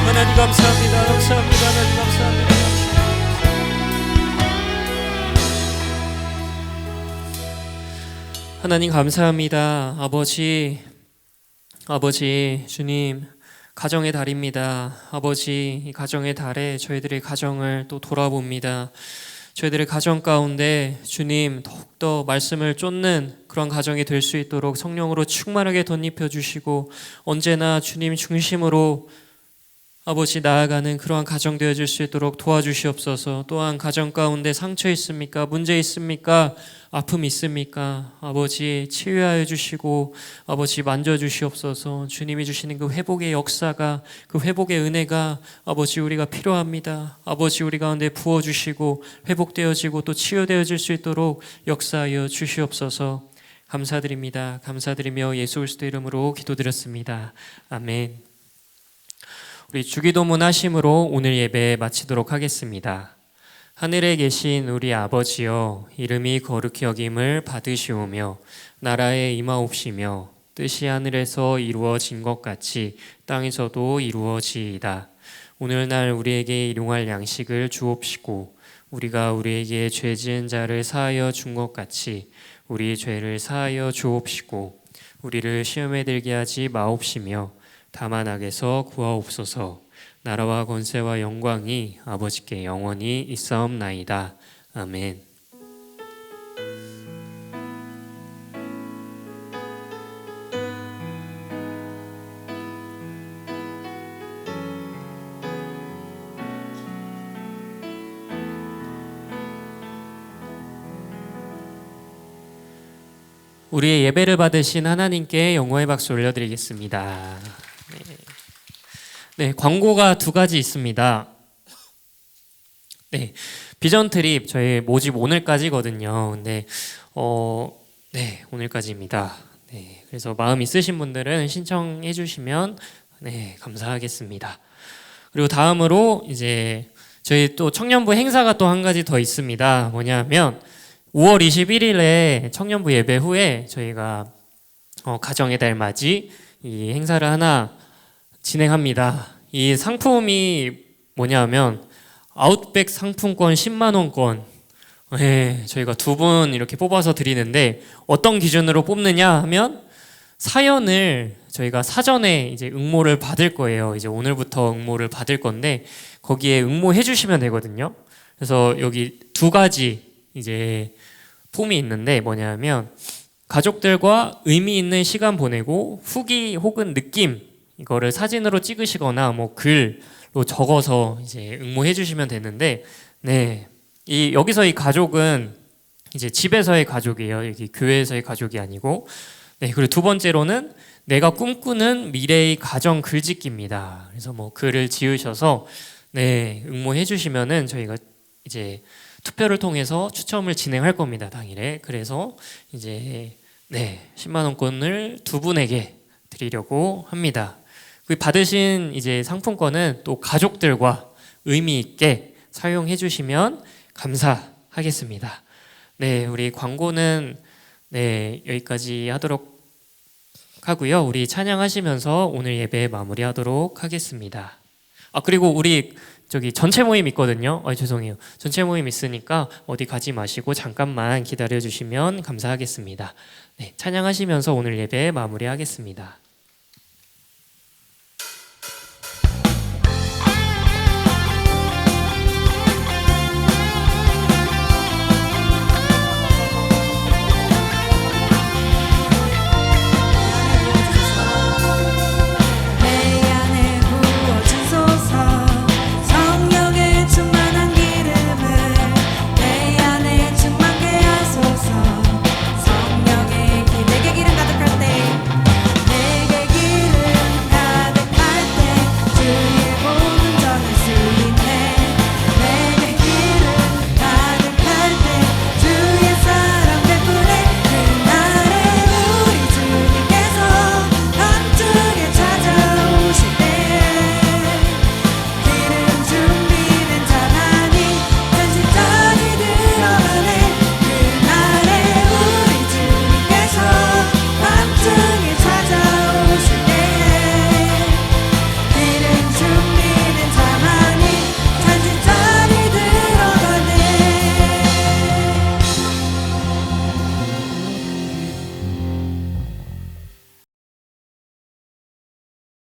하나님 감사합니다. 하나님 감사합니다. 하나님 감사합니다. 아버지 주님, 가정의 달입니다. 아버지, 이 가정의 달에 저희들의 가정을 또 돌아봅니다. 저희들의 가정 가운데 주님 더욱더 말씀을 쫓는 그런 가정이 될 수 있도록 성령으로 충만하게 덧입혀 주시고 언제나 주님 중심으로 아버지 나아가는 그러한 가정 되어질 수 있도록 도와주시옵소서. 또한 가정 가운데 상처 있습니까? 문제 있습니까? 아픔 있습니까? 아버지 치유하여 주시고 아버지 만져주시옵소서. 주님이 주시는 그 회복의 역사가, 그 회복의 은혜가 아버지 우리가 필요합니다. 아버지 우리 가운데 부어주시고 회복되어지고 또 치유되어질 수 있도록 역사하여 주시옵소서. 감사드립니다. 감사드리며 예수 그리스도 이름으로 기도드렸습니다. 아멘. 우리 주기도문 하심으로 오늘 예배 마치도록 하겠습니다. 하늘에 계신 우리 아버지여, 이름이 거룩히 여김을 받으시오며 나라에 임하옵시며 뜻이 하늘에서 이루어진 것 같이 땅에서도 이루어지이다. 오늘날 우리에게 일용할 양식을 주옵시고 우리가 우리에게 죄 지은 자를 사하여 준 것 같이 우리 죄를 사하여 주옵시고 우리를 시험에 들게 하지 마옵시며 다만 악에서 구하옵소서. 나라와 권세와 영광이 아버지께 영원히 있사옵나이다. 아멘. 우리의 예배를 받으신 하나님께 영광의 박수 올려드리겠습니다. 네, 광고가 두 가지 있습니다. 네, 비전 트립 저희 모집 오늘까지거든요. 근데 네, 오늘까지입니다. 네, 그래서 마음 있으신 분들은 신청해 주시면 네, 감사하겠습니다. 그리고 다음으로 이제 저희 또 청년부 행사가 또 한 가지 더 있습니다. 뭐냐면 5월 21일에 청년부 예배 후에 저희가 가정의 달 맞이 이 행사를 하나 진행합니다. 이 상품이 뭐냐면 아웃백 상품권 10만 원권. 네, 저희가 두 분 이렇게 뽑아서 드리는데 어떤 기준으로 뽑느냐 하면 사연을 저희가 사전에 이제 응모를 받을 거예요. 이제 오늘부터 응모를 받을 건데 거기에 응모해 주시면 되거든요. 그래서 여기 두 가지 이제 폼이 있는데 뭐냐면 가족들과 의미 있는 시간 보내고 후기 혹은 느낌 이거를 사진으로 찍으시거나 뭐 글로 적어서 이제 응모해 주시면 되는데 네. 여기서 이 가족은 이제 집에서의 가족이에요. 여기 교회에서의 가족이 아니고 네. 그리고 두 번째로는 내가 꿈꾸는 미래의 가정 글짓기입니다. 그래서 뭐 글을 지으셔서 네. 응모해 주시면은 저희가 이제 투표를 통해서 추첨을 진행할 겁니다. 당일에. 그래서 이제 네. 10만 원권을 두 분에게 드리려고 합니다. 그 받으신 이제 상품권은 또 가족들과 의미 있게 사용해 주시면 감사하겠습니다. 네, 우리 광고는 네, 여기까지 하도록 하고요. 우리 찬양하시면서 오늘 예배 마무리하도록 하겠습니다. 그리고 우리 저기 전체 모임 있거든요. 죄송해요. 전체 모임 있으니까 어디 가지 마시고 잠깐만 기다려 주시면 감사하겠습니다. 네, 찬양하시면서 오늘 예배 마무리하겠습니다.